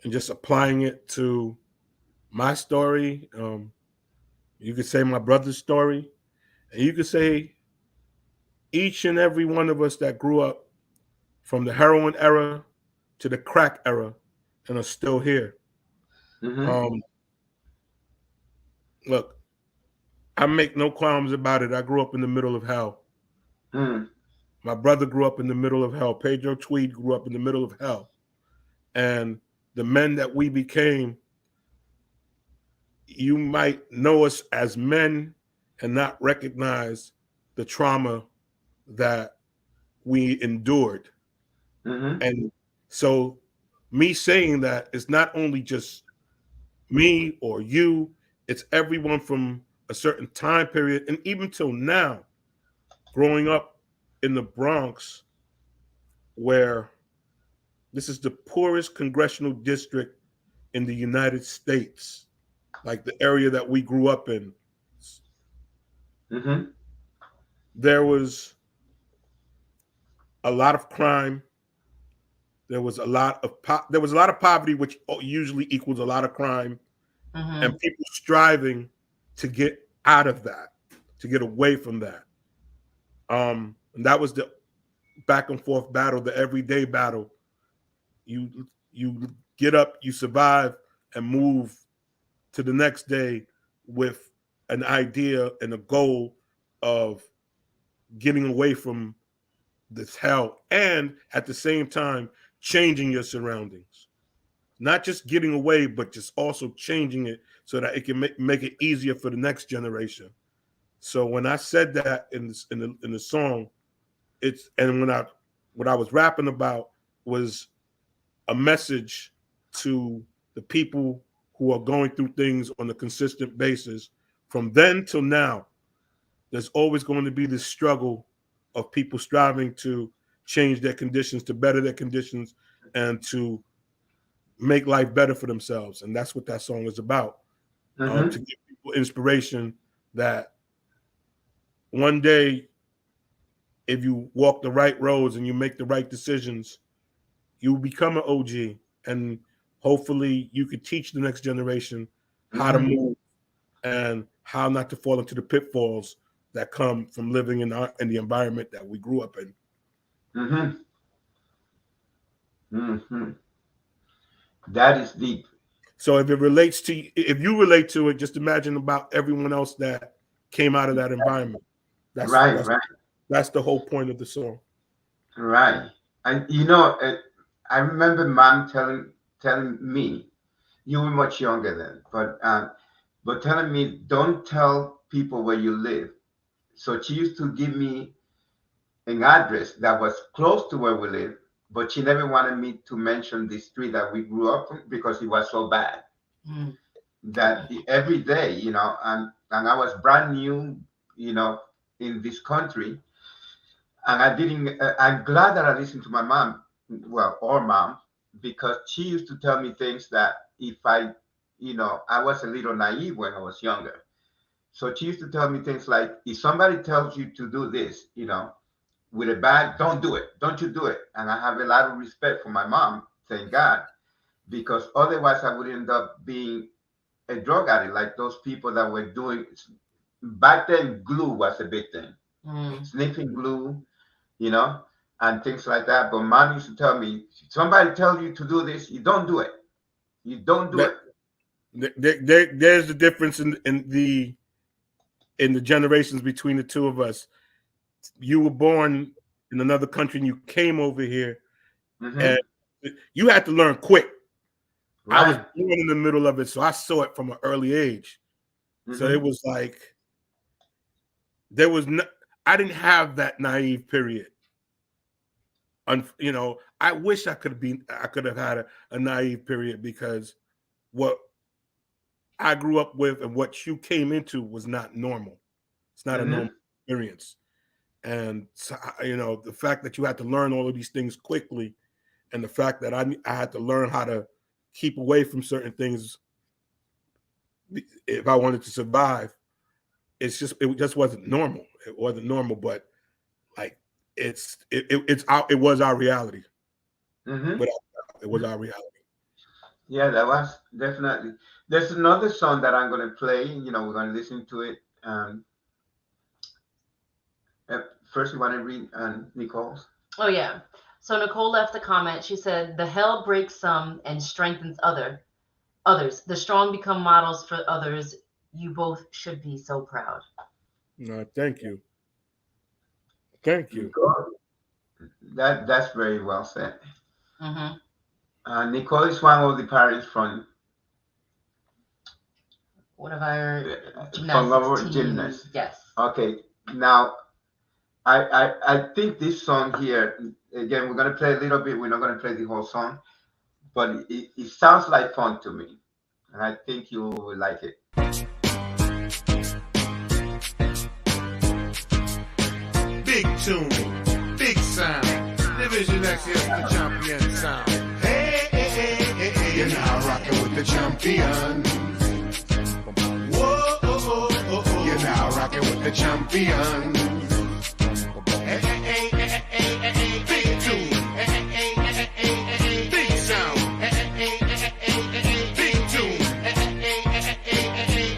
just applying it to my story. You could say my brother's story, and you could say each and every one of us that grew up from the heroin era to the crack era and are still here. Look, I make no qualms about it. I grew up in the middle of hell. My brother grew up in the middle of hell. Pedro Tweed grew up in the middle of hell. And the men that we became, you might know us as men and not recognize the trauma that we endured. And so me saying that is not only just me or you, it's everyone from a certain time period, and even till now, growing up in the Bronx, where this is the poorest congressional district in the United States, like the area that we grew up in. There was a lot of crime. There was a lot of poverty, which usually equals a lot of crime, and people striving to get out of that, to get away from that. And that was the back and forth battle, the everyday battle. You get up, you survive, and move to the next day with an idea and a goal of getting away from this hell, and at the same time changing your surroundings. Not just getting away, but just also changing it so that it can make it easier for the next generation. So when I said that in the song, what I was rapping about was a message to the people who are going through things on a consistent basis. From then till now, there's always going to be this struggle of people striving to change their conditions, to better their conditions, and to make life better for themselves. And that's what that song is about. To give people inspiration that one day, if you walk the right roads and you make the right decisions, you become an OG, and hopefully you could teach the next generation how to move and how not to fall into the pitfalls that come from living in the environment that we grew up in. That is deep. So if you relate to it, just imagine about everyone else that came out of that environment. That's right. That's the whole point of the song. Right. And I remember Mom telling me, you were much younger then, but telling me, don't tell people where you live. So she used to give me an address that was close to where we live, but she never wanted me to mention the street that we grew up in because it was so bad. That every day, and I was brand new, in this country, and I'm glad that I listened to my mom, or mom, because she used to tell me things that if I was a little naive when I was younger. So she used to tell me things like, if somebody tells you to do this, with a bag, don't do it. Don't you do it. And I have a lot of respect for my mom, thank God, because otherwise I would end up being a drug addict, like those people that were doing. Back then, glue was a big thing. Sniffing glue, and things like that. But Mom used to tell me, if somebody tells you to do this, you don't do it. You don't do it. There's the difference in the generations between the two of us. You were born in another country and you came over here, and you had to learn quick. Right. I was born in the middle of it, so I saw it from an early age. So it was like I didn't have that naive period. I wish I could have had a naive period, because what I grew up with and what you came into was not normal. It's not a normal experience. And so, the fact that you had to learn all of these things quickly, and the fact that I had to learn how to keep away from certain things if I wanted to survive, it just wasn't normal. It wasn't normal, but like it was our reality. It was our reality. Yeah, that was definitely. There's another song that I'm going to play. We're going to listen to it. First, you want to read Nicole's? Oh, yeah. So Nicole left a comment. She said, the hell breaks some and strengthens others. The strong become models for others. You both should be so proud. No, thank you. Thank you. That's very well said. Nicole is one of the parents from one of our gymnasts. Yes. Okay. Now, I think this song here, again, we're going to play a little bit. We're not going to play the whole song, but it sounds like fun to me, and I think you will like it. Big tune, big sound. Division X is the champion sound. Hey, you're now rocking with the champion. Whoa, you're now rocking with the champion. Big tune, big sound. Big tune,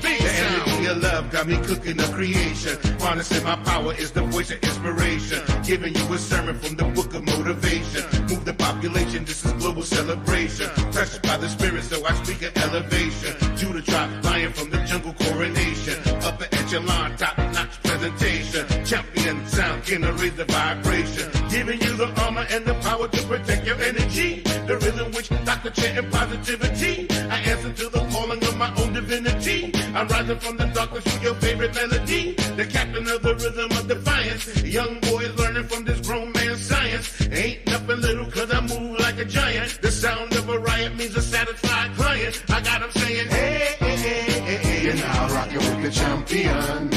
big sound. Your love got me cooking a creation. Harnessing my power is the voice of inspiration. Giving you a sermon from the book of motivation. Move the population, this is global celebration. Touched by the spirit, so I speak of elevation. Judah tribe, lion from the jungle coronation. Upper echelon, top-notch presentation. Champion sound, generate the vibration. Giving you the armor and the power to protect your energy. The rhythm which Dr. chanting positivity. I answer to the calling of my own divinity. I'm rising from the darkness with your favorite melody. The captain of the rhythm of defiance. Young boys learning from this grown man's science. Ain't nothing little cause I move like a giant. The sound of a riot means a satisfied client. I got them saying, hey, hey, hey, hey, hey. You're now rocking with the champion.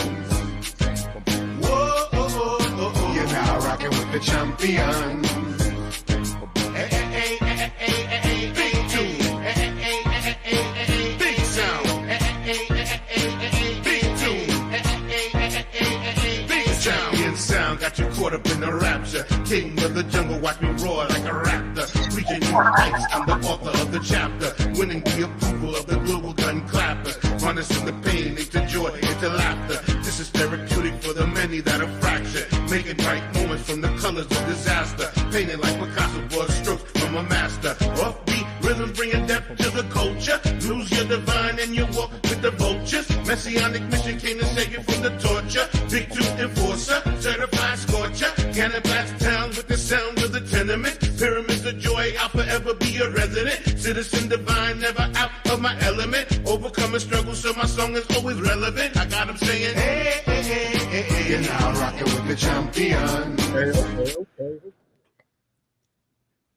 Whoa, oh, oh, oh, oh. You're now rocking with the champion. Hey, hey, hey, hey, hey, hey, hey. Big tune. Hey, hey, hey, hey, hey, hey, hey. Big sound. Hey, hey, hey, hey, hey, hey. Big tune. Hey, hey, hey, hey, hey, hey. Big champion sound got you caught up in the rapture. King of the jungle, watch me roar like a raptor. Reaching new heights, I'm the author of the chapter. Winning the approval of the global gun clapper. Harnessing the pain into joy, into laughter. This is therapeutic for the many that are fractured. Making bright moments from the colors of disaster. Painted like Picasso broad strokes from a master. Offbeat rhythms bringing depth to the culture. Lose your divine and you walk with the vultures. Messianic mission came to save you from the torture. Big tooth enforcer, certified scorcher. Cannon blast towns with the sound of the tenement. Pyramids of joy, I'll forever be a resident. Citizen divine, never out of my element. Overcoming struggle, so my song is always relevant. I got them saying, hey, hey, hey, hey, hey. You're now rocking with the champion.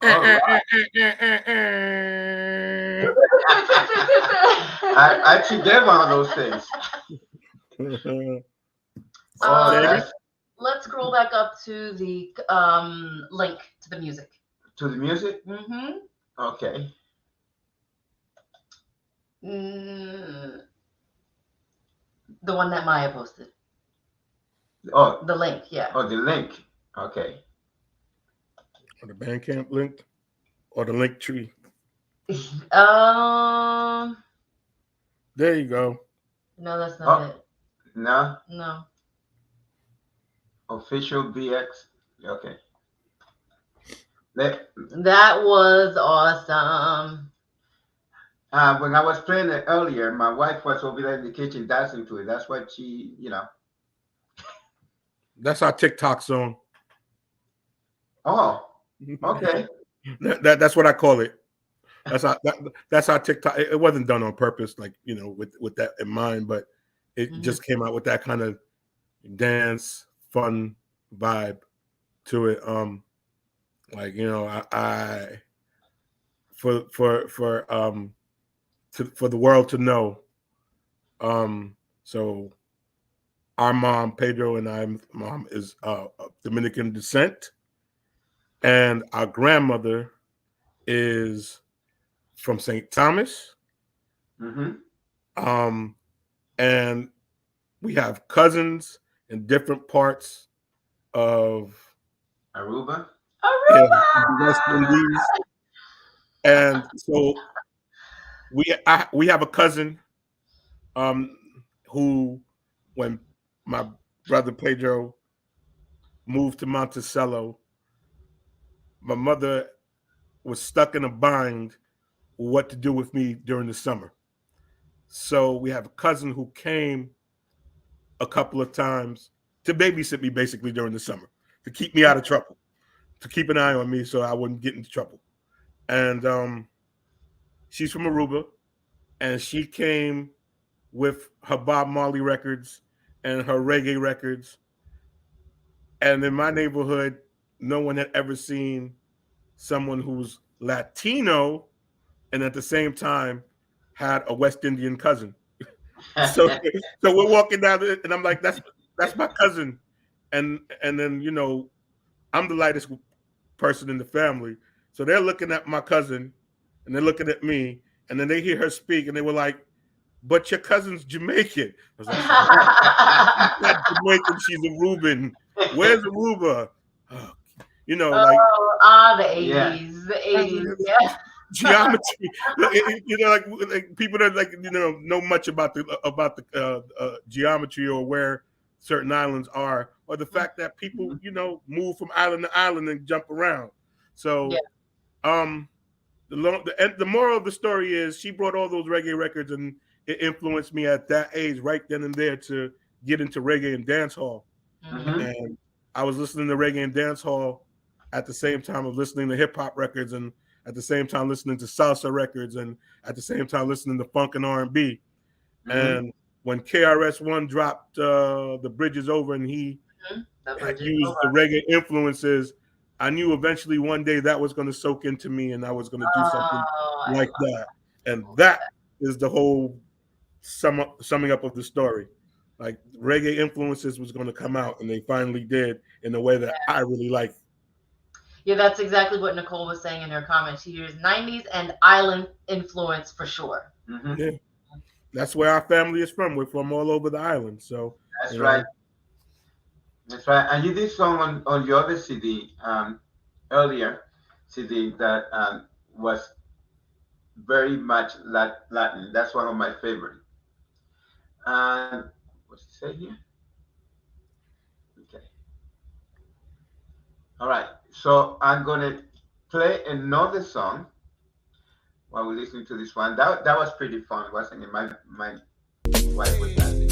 Okay. I actually did one of those things. That's- Let's scroll back up to the link to the music. to the music? Mm-hmm. Okay. The one that Maya posted. Oh, The link, yeah. oh, the link. Okay. Or the Bandcamp link, or the link tree. There you go. No, that's not Oh. it. No, No. official BX. Okay. Let, That was awesome. when I was playing it earlier, my wife was over there in the kitchen dancing to it. That's what she, That's our TikTok song. Oh, okay. That's what I call it. That's our TikTok. It wasn't done on purpose, like with that in mind, but it just came out with that kind of dance, fun vibe to it. I for the world to know. So our mom, Pedro, and I, mom is of Dominican descent, and our grandmother is from St. Thomas. Mm-hmm. And we have cousins in different parts of Aruba. Aruba! the West Indies. And so we have a cousin who, when my brother Pedro moved to Monticello, my mother was stuck in a bind what to do with me during the summer. So we have a cousin who came a couple of times to babysit me basically during the summer, to keep me out of trouble, to keep an eye on me so I wouldn't get into trouble. And she's from Aruba, and she came with her Bob Marley records and her reggae records. And in my neighborhood, no one had ever seen someone who's Latino and at the same time had a West Indian cousin. So we're walking down there, and I'm like, that's my cousin. And then, I'm the lightest person in the family. So they're looking at my cousin, and they're looking at me, and then they hear her speak, and they were like, but your cousin's Jamaican. I was like, she's not Jamaican, she's Aruban. Where's Aruba? Oh, the 80s. Yeah. The 80s. Yeah. Geometry, like people that know much about the geometry or where certain islands are, or the fact that people move from island to island and jump around. So, the moral of the story is she brought all those reggae records, and it influenced me at that age, right then and there, to get into reggae and dance hall. Mm-hmm. And I was listening to reggae and dance hall at the same time of listening to hip hop records, and at the same time listening to salsa records, and at the same time listening to funk and R&B. Mm-hmm. And when KRS-One dropped The Bridge Is Over and he used the reggae influences, I knew eventually one day that was going to soak into me and I was going to do something like that. And that is the whole summing up of the story. Like reggae influences was going to come out, and they finally did in a way that I really like. Yeah, that's exactly what Nicole was saying in her comment. She hears 90s and island influence for sure. Mm-hmm. Yeah. That's where our family is from. We're from all over the island. So that's right. That's right. And you did song on your other CD, earlier CD that was very much Latin. That's one of my favorite. And what's it say here? Okay. All right. So I'm gonna play another song while we're listening to this one. That was pretty fun, wasn't it? My wife was dancing.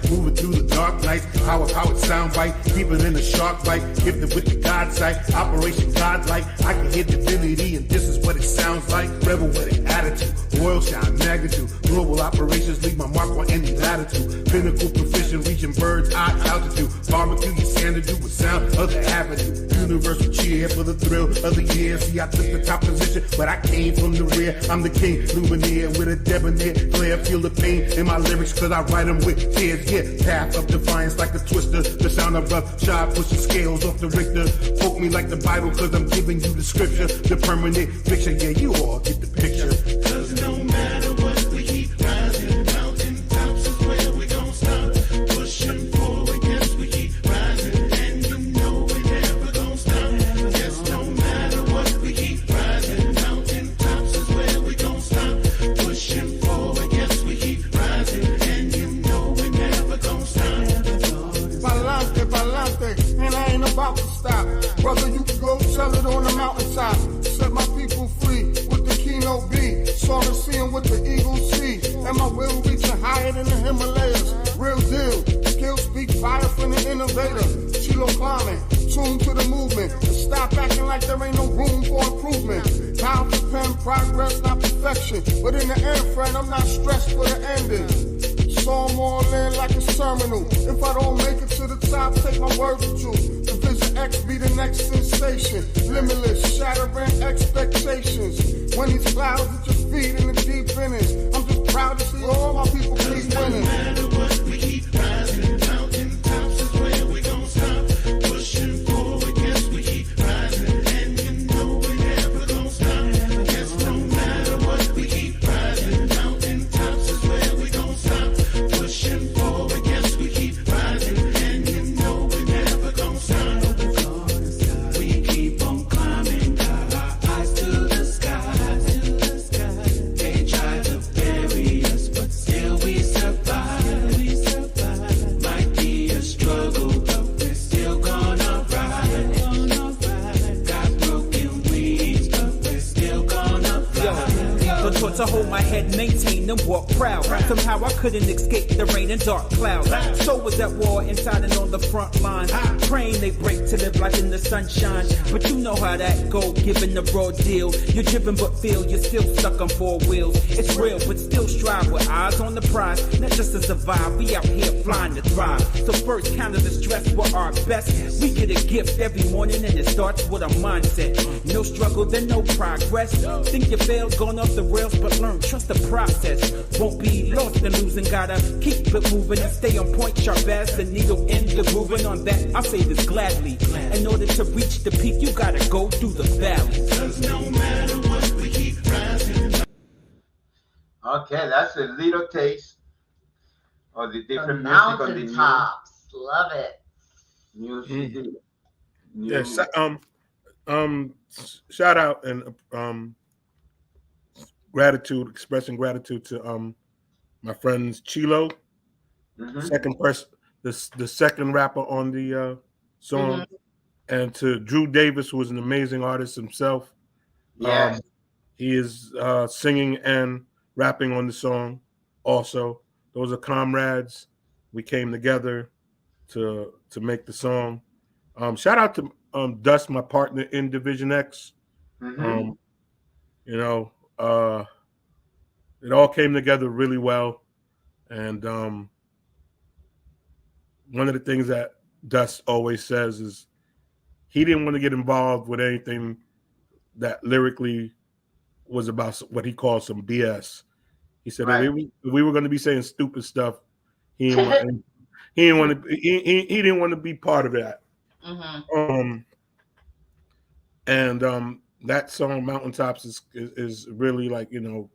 Moving through the dark nights, power sound bite, keeping in the shark bite, gifted with the God sight, Operation Godlike. I can hear divinity, and this is what it sounds like. Rebel with an attitude, oil shine magnitude, global operations leave my mark on any latitude. Pinnacle proficient, reaching birds eye altitude. Barbecue your sanity with sound of the avenue. Universal cheer for the thrill of the year. See, I took the top position, but I came from the rear. I'm the king, Lumineer with a debonair flair. Feel the pain in my lyrics, cause I write them with tears. Yeah, path of defiance like a twister. The sound of rough shot pushing scales off the Richter. Poke me like the Bible, cause I'm giving you the scripture. The permanent picture, yeah, you all get the picture. Cause no matter what, we keep rising. Mountain tops is where we gon' stop. Pushing forward, yes, we keep rising. And you know we never gon' stop. Yes, no matter what, we keep rising. Mountain tops is where we gon' stop. Pushing forward, yes, we keep rising. And you know we never gon' stop. Palante, and I ain't about to stop. Brother, you can go sell it on the mountaintop. Set my people free with the keynote B. Saw the seeing with the eagle C. And my will reaching higher than the Himalayas. Real deal, skill speak fire from the innovator. Chilo climbing, tuned to the movement. Stop acting like there ain't no room for improvement. Time to pen progress, not perfection. But in the end, friend, I'm not stressed for the ending. So I'm all in like a terminal. If I don't make it to the top, take my word for you. Division X be the next sensation. Limitless, shattering expectations. When these clouds at your feet in the deep innings, I'm just proud to see all my people keep winning. No matter what, we keep rising. Mountain tops is where we gon' stop. Pushing forward, yes, we keep rising. And you know we never gon' stop. Yes, no matter what, we keep rising. Mountain tops is where we gon' stop. Pushing forward, yes, we keep rising, and you know we never gon' stop. We keep on climbing, got our eyes to the sky. They try to bury us, but still we survive. Might be a struggle, but we're still gonna ride. Got broken wings, but we're still gonna fly. So taught to hold my head, maintain and walk proud. Somehow I couldn't escape the rain and dark clouds. So was at war inside and on the front line. Praying they break to live life in the sunshine. But you know how that go, given the raw deal. You're driven but feel you're still stuck on four wheels. It's real, but still strive with eyes on the prize. Not just to survive, we out here flying to thrive. So first counter the stress, we're our best. We get a gift every morning and it starts with a mindset. No struggle, then no progress. Think you failed, gone off the rails, but learn, trust the process. Won't be lost and losing, gotta keep it moving and stay on point, sharp as the needle in the grooving. On that, I'll say this gladly. In order to reach the peak, you gotta go through the valley. Cause no matter what, we keep rising. Okay, that's a little taste of the different The music on the mountaintops. Love it. new CD. Yes. Shout out and gratitude, expressing gratitude to my friends Chilo, second person, the second rapper on the song, and to Drew Davis, who is an amazing artist himself. Yes. He is singing and rapping on the song. Also, those are comrades. We came together to make the song. Shout out to Dust, my partner in Division X. You know, it all came together really well. And one of the things that Dust always says is he didn't want to get involved with anything that lyrically was about what he called some BS. He said Right. if we were going to be saying stupid stuff, he didn't want he didn't want to he didn't want to be part of that. And that song Mountaintops is really like, you know,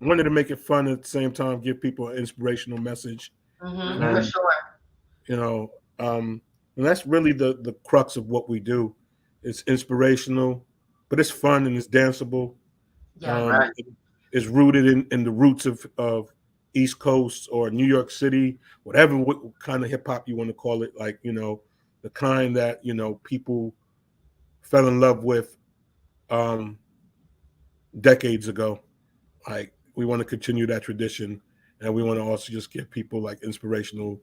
wanted to make it fun at the same time, give people an inspirational message. For sure. You know, and that's really the crux of what we do. It's inspirational, but it's fun and it's danceable. Right. It's rooted in the roots of East Coast or New York City, whatever kind of hip hop you want to call it. Like, you know, the kind that, you know, people fell in love with decades ago. Like, we want to continue that tradition, and we want to also just give people like inspirational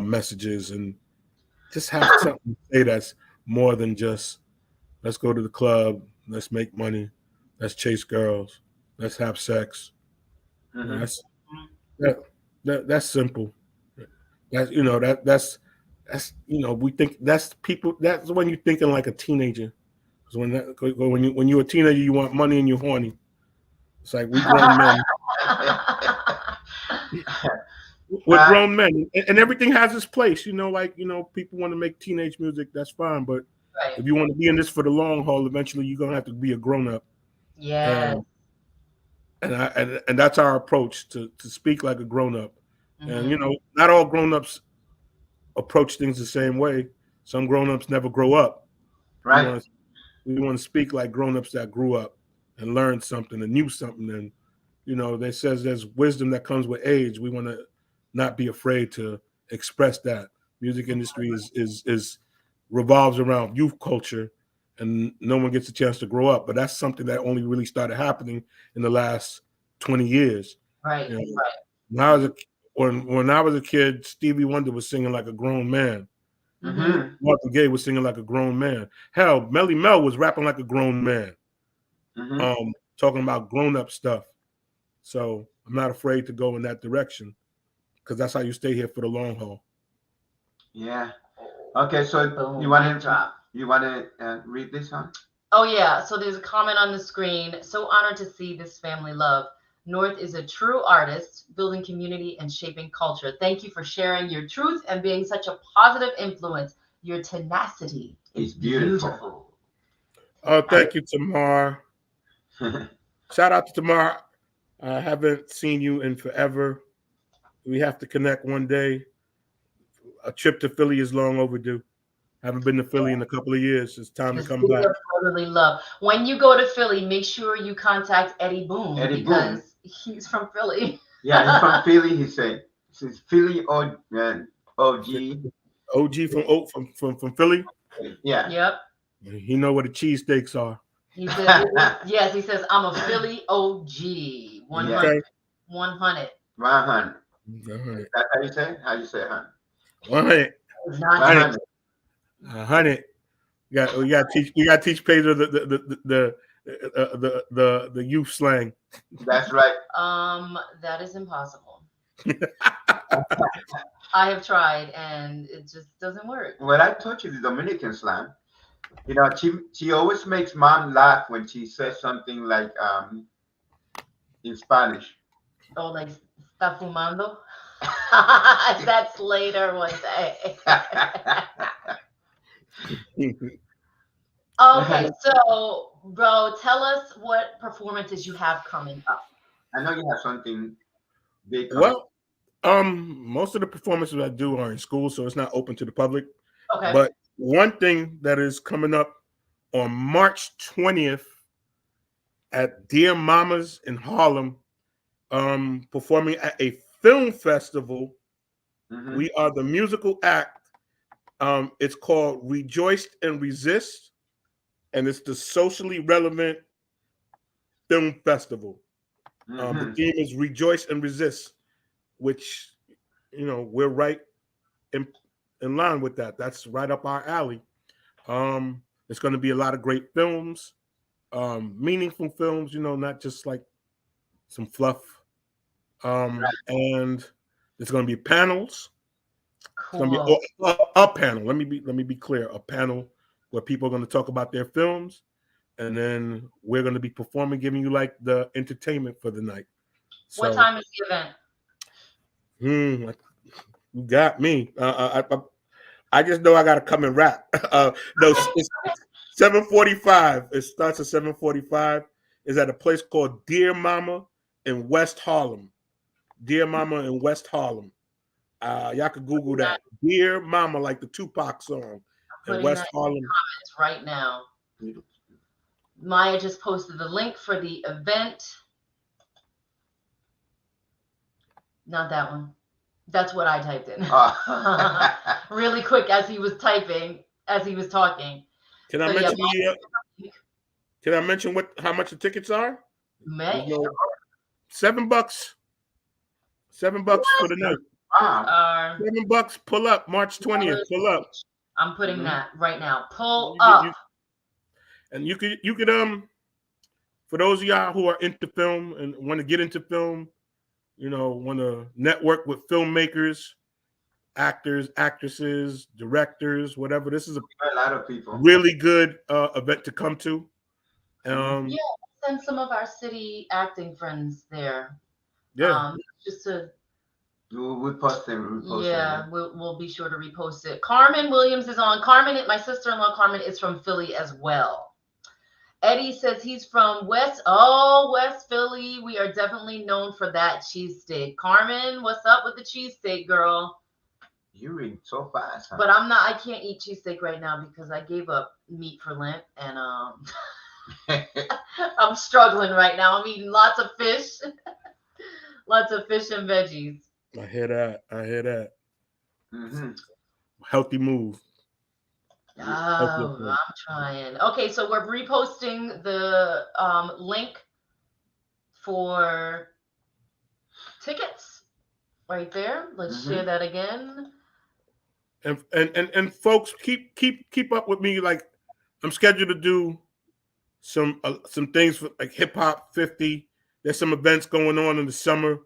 messages and just have something to say that's more than just let's go to the club, let's make money, let's chase girls, let's have sex. That's simple. That's, you know, that's you know, we think that's people. That's when you're thinking like a teenager. Because when you're a teenager, you want money and you're horny. It's like we grown men. We're grown men, and everything has its place. You know, like, you know, people want to make teenage music. That's fine, but if you want to be in this for the long haul, eventually you're gonna have to be a grown up. Yeah. And that's our approach, to speak like a grown up. And you know, not all grown ups approach things the same way. Some grown ups never grow up. Right. We want to speak like grown ups that grew up and learned something and knew something. And you know, they says there's wisdom that comes with age. We want to not be afraid to express that. Music industry is revolves around youth culture, and no one gets a chance to grow up. But that's something that only really started happening in the last 20 years. Right. You know, Right. when I was a kid, Stevie Wonder was singing like a grown man. Martin Gaye was singing like a grown man. Hell, Melly Mel was rapping like a grown man. Talking about grown up stuff. So I'm not afraid to go in that direction, because that's how you stay here for the long haul. Yeah. Okay, so Boom, you want mic drop. to read this one? Oh yeah, so there's a comment on the screen. So honored to see this family love. North is a true artist, building community and shaping culture. Thank you for sharing your truth and being such a positive influence. Your tenacity is beautiful. Oh, thank you, Tamar. Shout out to Tamar. I haven't seen you in forever. We have to connect one day. A trip to Philly is long overdue. Haven't been to Philly in a couple of years. It's time to come back. Brotherly love. When you go to Philly, make sure you contact Eddie Boone, because he's from Philly. Yeah, he's from Philly. He's Philly OG. OG from Philly. Yeah. Yep. He know what the cheesesteaks are. He says, yes, he says, I'm a Philly OG. 100. 100. 100. That's how you say it? How you say it, huh? 100. 100. We got to teach Pedro the youth slang. That's right. That is impossible. I have tried and it just doesn't work. Well, I taught you the Dominican slang. You know, she always makes mom laugh when she says something like in Spanish. Oh, like está fumando? That's later one day. Okay, so bro, tell us what performances you have coming up. I know you have something big. Well, most of the performances I do are in school, so it's not open to the public. Okay. But one thing that is coming up on March 20th at Dear Mamas in Harlem performing at a film festival. Mhm. We are the musical act. It's called Rejoice and Resist, and it's the socially relevant film festival. The Mhm. theme is Rejoice and Resist, which we're right in line with that. That's right up our alley. It's going to be a lot of great films, meaningful films. Not just like some fluff. And there's going to be panels. It's going to Cool. be a panel. Let me be clear. A panel where people are going to talk about their films, and then we're going to be performing, giving you like the entertainment for the night. What So, time is the event? you got me. I just know I got to come and rap. No, it's 7:45. It starts at 7:45. It's at a place called Dear Mama in West Harlem. Dear Mama in West Harlem. Y'all could Google that. Dear Mama, like the Tupac song in Putting West that in Harlem. the comments right now. Maya just posted the link for the event. Not that one. That's what I typed in. Really quick as he was typing, as he was talking. Can I mention Can I mention how much the tickets are? May. $7. $7 for the night. Wow. $7. Pull up March 20th. Pull up. I'm putting that right now. Pull up. And you could for those of y'all who are into film and want to get into film, want to network with filmmakers, actors, actresses, directors, whatever. This is a lot of people. Really good event to come to. Send some of our city acting friends there. Yeah. Just to. We'll post them. We'll be sure to repost it. Carmen Williams is on. Carmen, my sister-in-law Carmen is from Philly as well. Eddie says he's from West Philly. We are definitely known for that cheesesteak. Carmen, what's up with the cheesesteak, girl? You read so fast. Huh? But I can't eat cheesesteak right now because I gave up meat for Lent and I'm struggling right now. I'm eating lots of fish. Lots of fish and veggies. I hear that. Mm-hmm. Healthy move. Oh, I'm trying. Okay, so we're reposting the link for tickets right there. Let's share that again. And folks, keep up with me. Like I'm scheduled to do some things for like Hip Hop 50. There's some events going on in the summer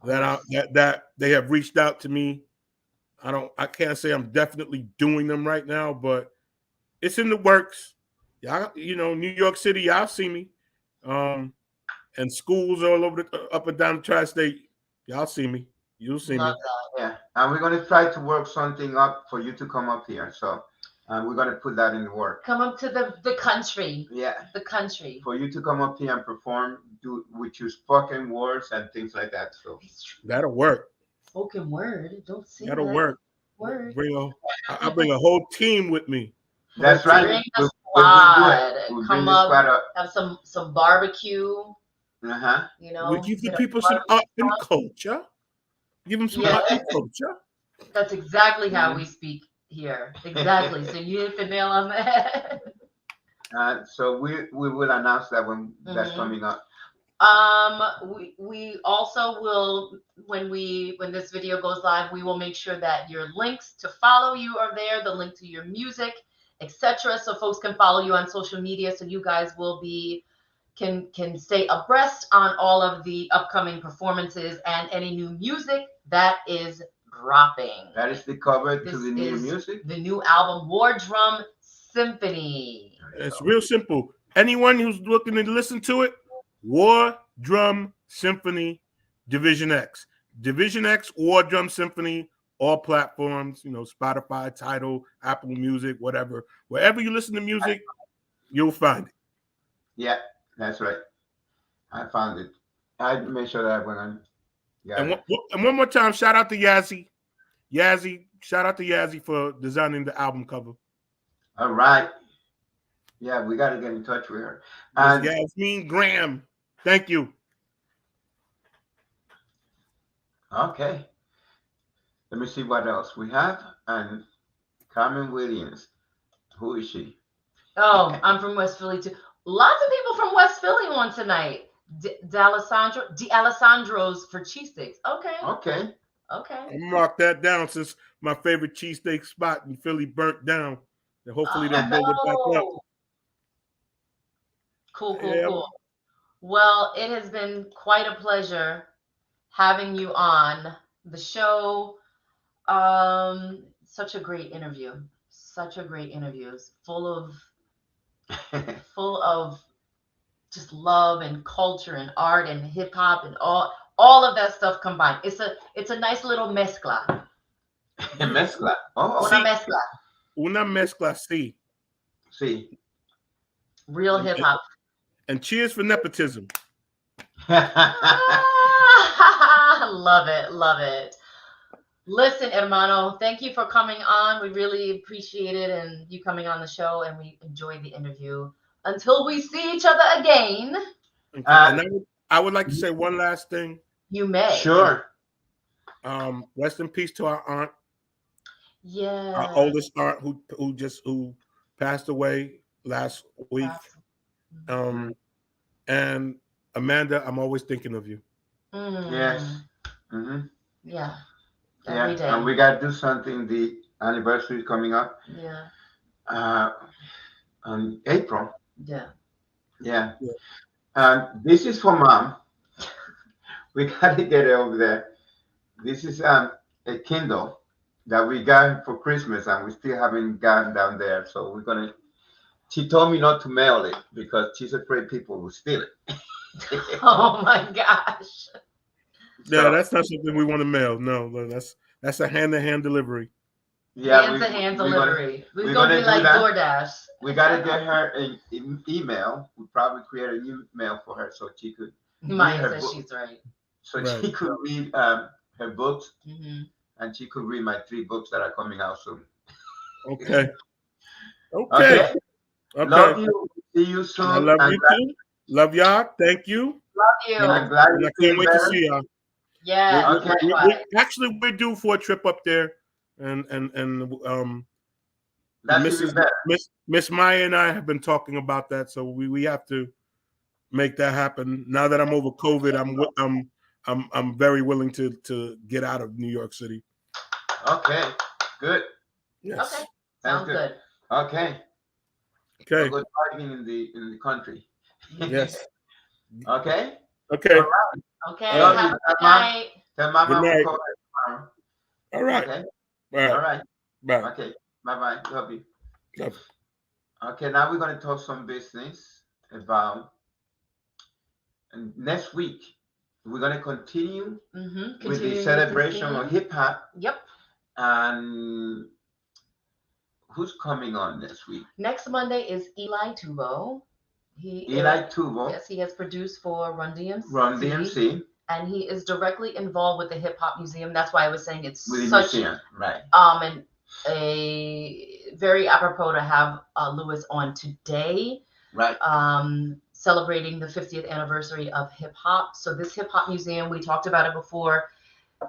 that they have reached out to me. I can't say I'm definitely doing them right now, but it's in the works. Y'all, New York City, y'all see me. And schools all over up and down the tri-state, y'all see me. You'll see me. Yeah, and we're gonna try to work something up for you to come up here. So we're gonna put that in the work. Come up to the country. Yeah, the country. For you to come up here and perform, with your spoken words and things like that. So that'll work. Spoken word, don't say that'll that. Work. Word. I bring a whole team with me. That's right. Bring a squad. Come up. Have some barbecue. We give the people some art and culture. Give them some art and culture. That's exactly how we speak here. Exactly. So you hit the nail on the head. So we will announce that when that's coming up. We also will when this video goes live, we will make sure that your links to follow you are there, the link to your music, etc. So folks can follow you on social media. So you guys will can stay abreast on all of the upcoming performances and any new music that is dropping. That is the cover to the new music. The new album, War Drum Symphony. It's real simple. Anyone who's looking to listen to it, War Drum Symphony, Division X. Division X, War Drum Symphony, all platforms, Spotify, Tidal, Apple Music, whatever. Wherever you listen to music, you'll find it. Yeah, that's right. I found it. I made sure that I went on. And one more time, shout out to Yazzie. Shout out to Yazzie for designing the album cover. All right. Yeah, we got to get in touch with her. And Yasmin Graham. Thank you. Okay. Let me see what else we have. And Carmen Williams. Who is she? Oh, I'm from West Philly too. Lots of people from West Philly on tonight. D'Alessandro's for cheesesteaks. Okay, Okay. okay. I'm gonna mark that down since my favorite cheesesteak spot in Philly burnt down. And hopefully they'll Oh build it back up. no! Cool, cool, Yeah. cool. Well, it has been quite a pleasure having you on the show. Such a great interview. Such a great interview. It's full of just love and culture and art and hip hop and all of that stuff combined. It's a nice little mezcla. Mezcla. Oh, Una See, mezcla. una mezcla, sí. see. Real hip hop. And cheers for nepotism. Love it, love it. Listen, hermano, thank you for coming on. We really appreciate it and you coming on the show, and we enjoyed the interview. Until we see each other again, Okay. And I would like to say one last thing. you may. Sure. Rest in peace to our aunt, Yeah. our oldest aunt who passed away last week. And Amanda, I'm always thinking of you. Yes. Mm-hmm. Yeah. Yeah. Every day. And we got to do something. The anniversary is coming up Yeah. on April. Yeah. Yeah. This is for mom. We got to get it over there. This is a Kindle that we got for Christmas, and we still haven't gotten down there. So we're gonna. She told me not to mail it because she's afraid people will steal it. Oh my gosh. Yeah, that's not something we want to mail. No, that's a hand-to-hand delivery. Yeah, Hand-to-hand delivery. We're we're gonna gonna be do like that. DoorDash. We got to get her an email. We probably create an email for her so she could Maya her says book. she's right. So Right. she could read her books, Mm-hmm. and she could read my 3 books that are coming out soon. Okay. Okay. Okay. Love you. See you soon. I love I'm you glad, too. Love y'all. Thank you. Love you. and I'm glad And you I feel can't wait to better. see y'all. Yeah. Okay. Actually, we're due for a trip up there, and That should be better. Miss Maya and I have been talking about that, so we have to make that happen. Now that I'm over COVID, I'm very willing to get out of New York City. Okay. Good. Yes. Okay. That's Sounds good. Okay. Okay. We'll go driving in the country. Yes. Okay. Okay. Okay. Love Have you. a good night. Tell Mama Good we'll night. call her tomorrow. All right. Okay. All All right. right. Bye. Okay. Bye bye. Love you. Love. Okay. Now we're gonna talk some business about. And next week we're gonna continue Mm-hmm. with the celebration of hip hop. Yep. And who's coming on next week? Next Monday is Eli Tuvo. Eli Tuvo. Yes, he has produced for Run DMC. Run DMC. And he is directly involved with the Hip Hop Museum. That's why I was saying it's With the such museum, right? and a very apropos to have Lewis on today. Right. Celebrating the 50th anniversary of hip hop. So this hip hop museum, we talked about it before,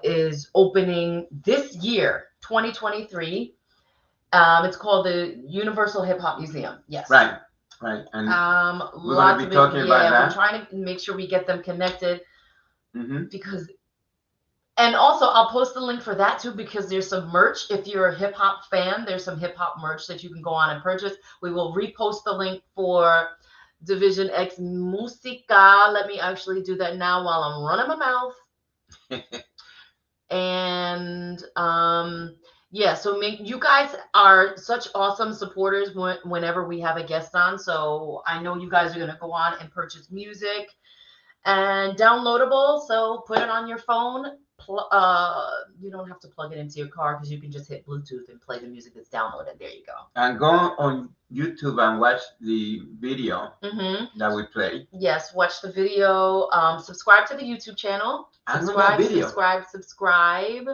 is opening this year, 2023. It's called the Universal Hip Hop Museum. Yes. Right. Right. And we're going to be talking about that. We're trying to make sure we get them connected because. And also, I'll post the link for that too, because there's some merch. If you're a hip hop fan, there's some hip hop merch that you can go on and purchase. We will repost the link for Division X Musica. Let me actually do that now while I'm running my mouth. And yeah, so you guys are such awesome supporters whenever we have a guest on. So I know you guys are going to go on and purchase music and downloadable. So put it on your phone. You don't have to plug it into your car because you can just hit Bluetooth and play the music that's downloaded. There you go. And go on YouTube and watch the video that we play. Yes, watch the video. Subscribe to the YouTube channel. Subscribe.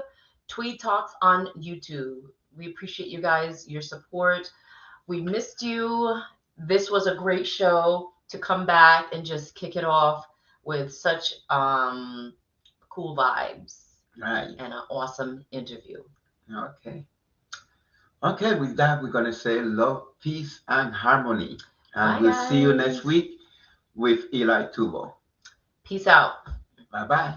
Tweed Talks on YouTube. We appreciate you guys, your support. We missed you. This was a great show to come back and just kick it off with such cool vibes. Right. and an awesome interview. Okay. Okay, with that, we're going to say love, peace, and harmony. And Bye, we'll see you guys. next week with Eli Tubo. Peace out. Bye bye.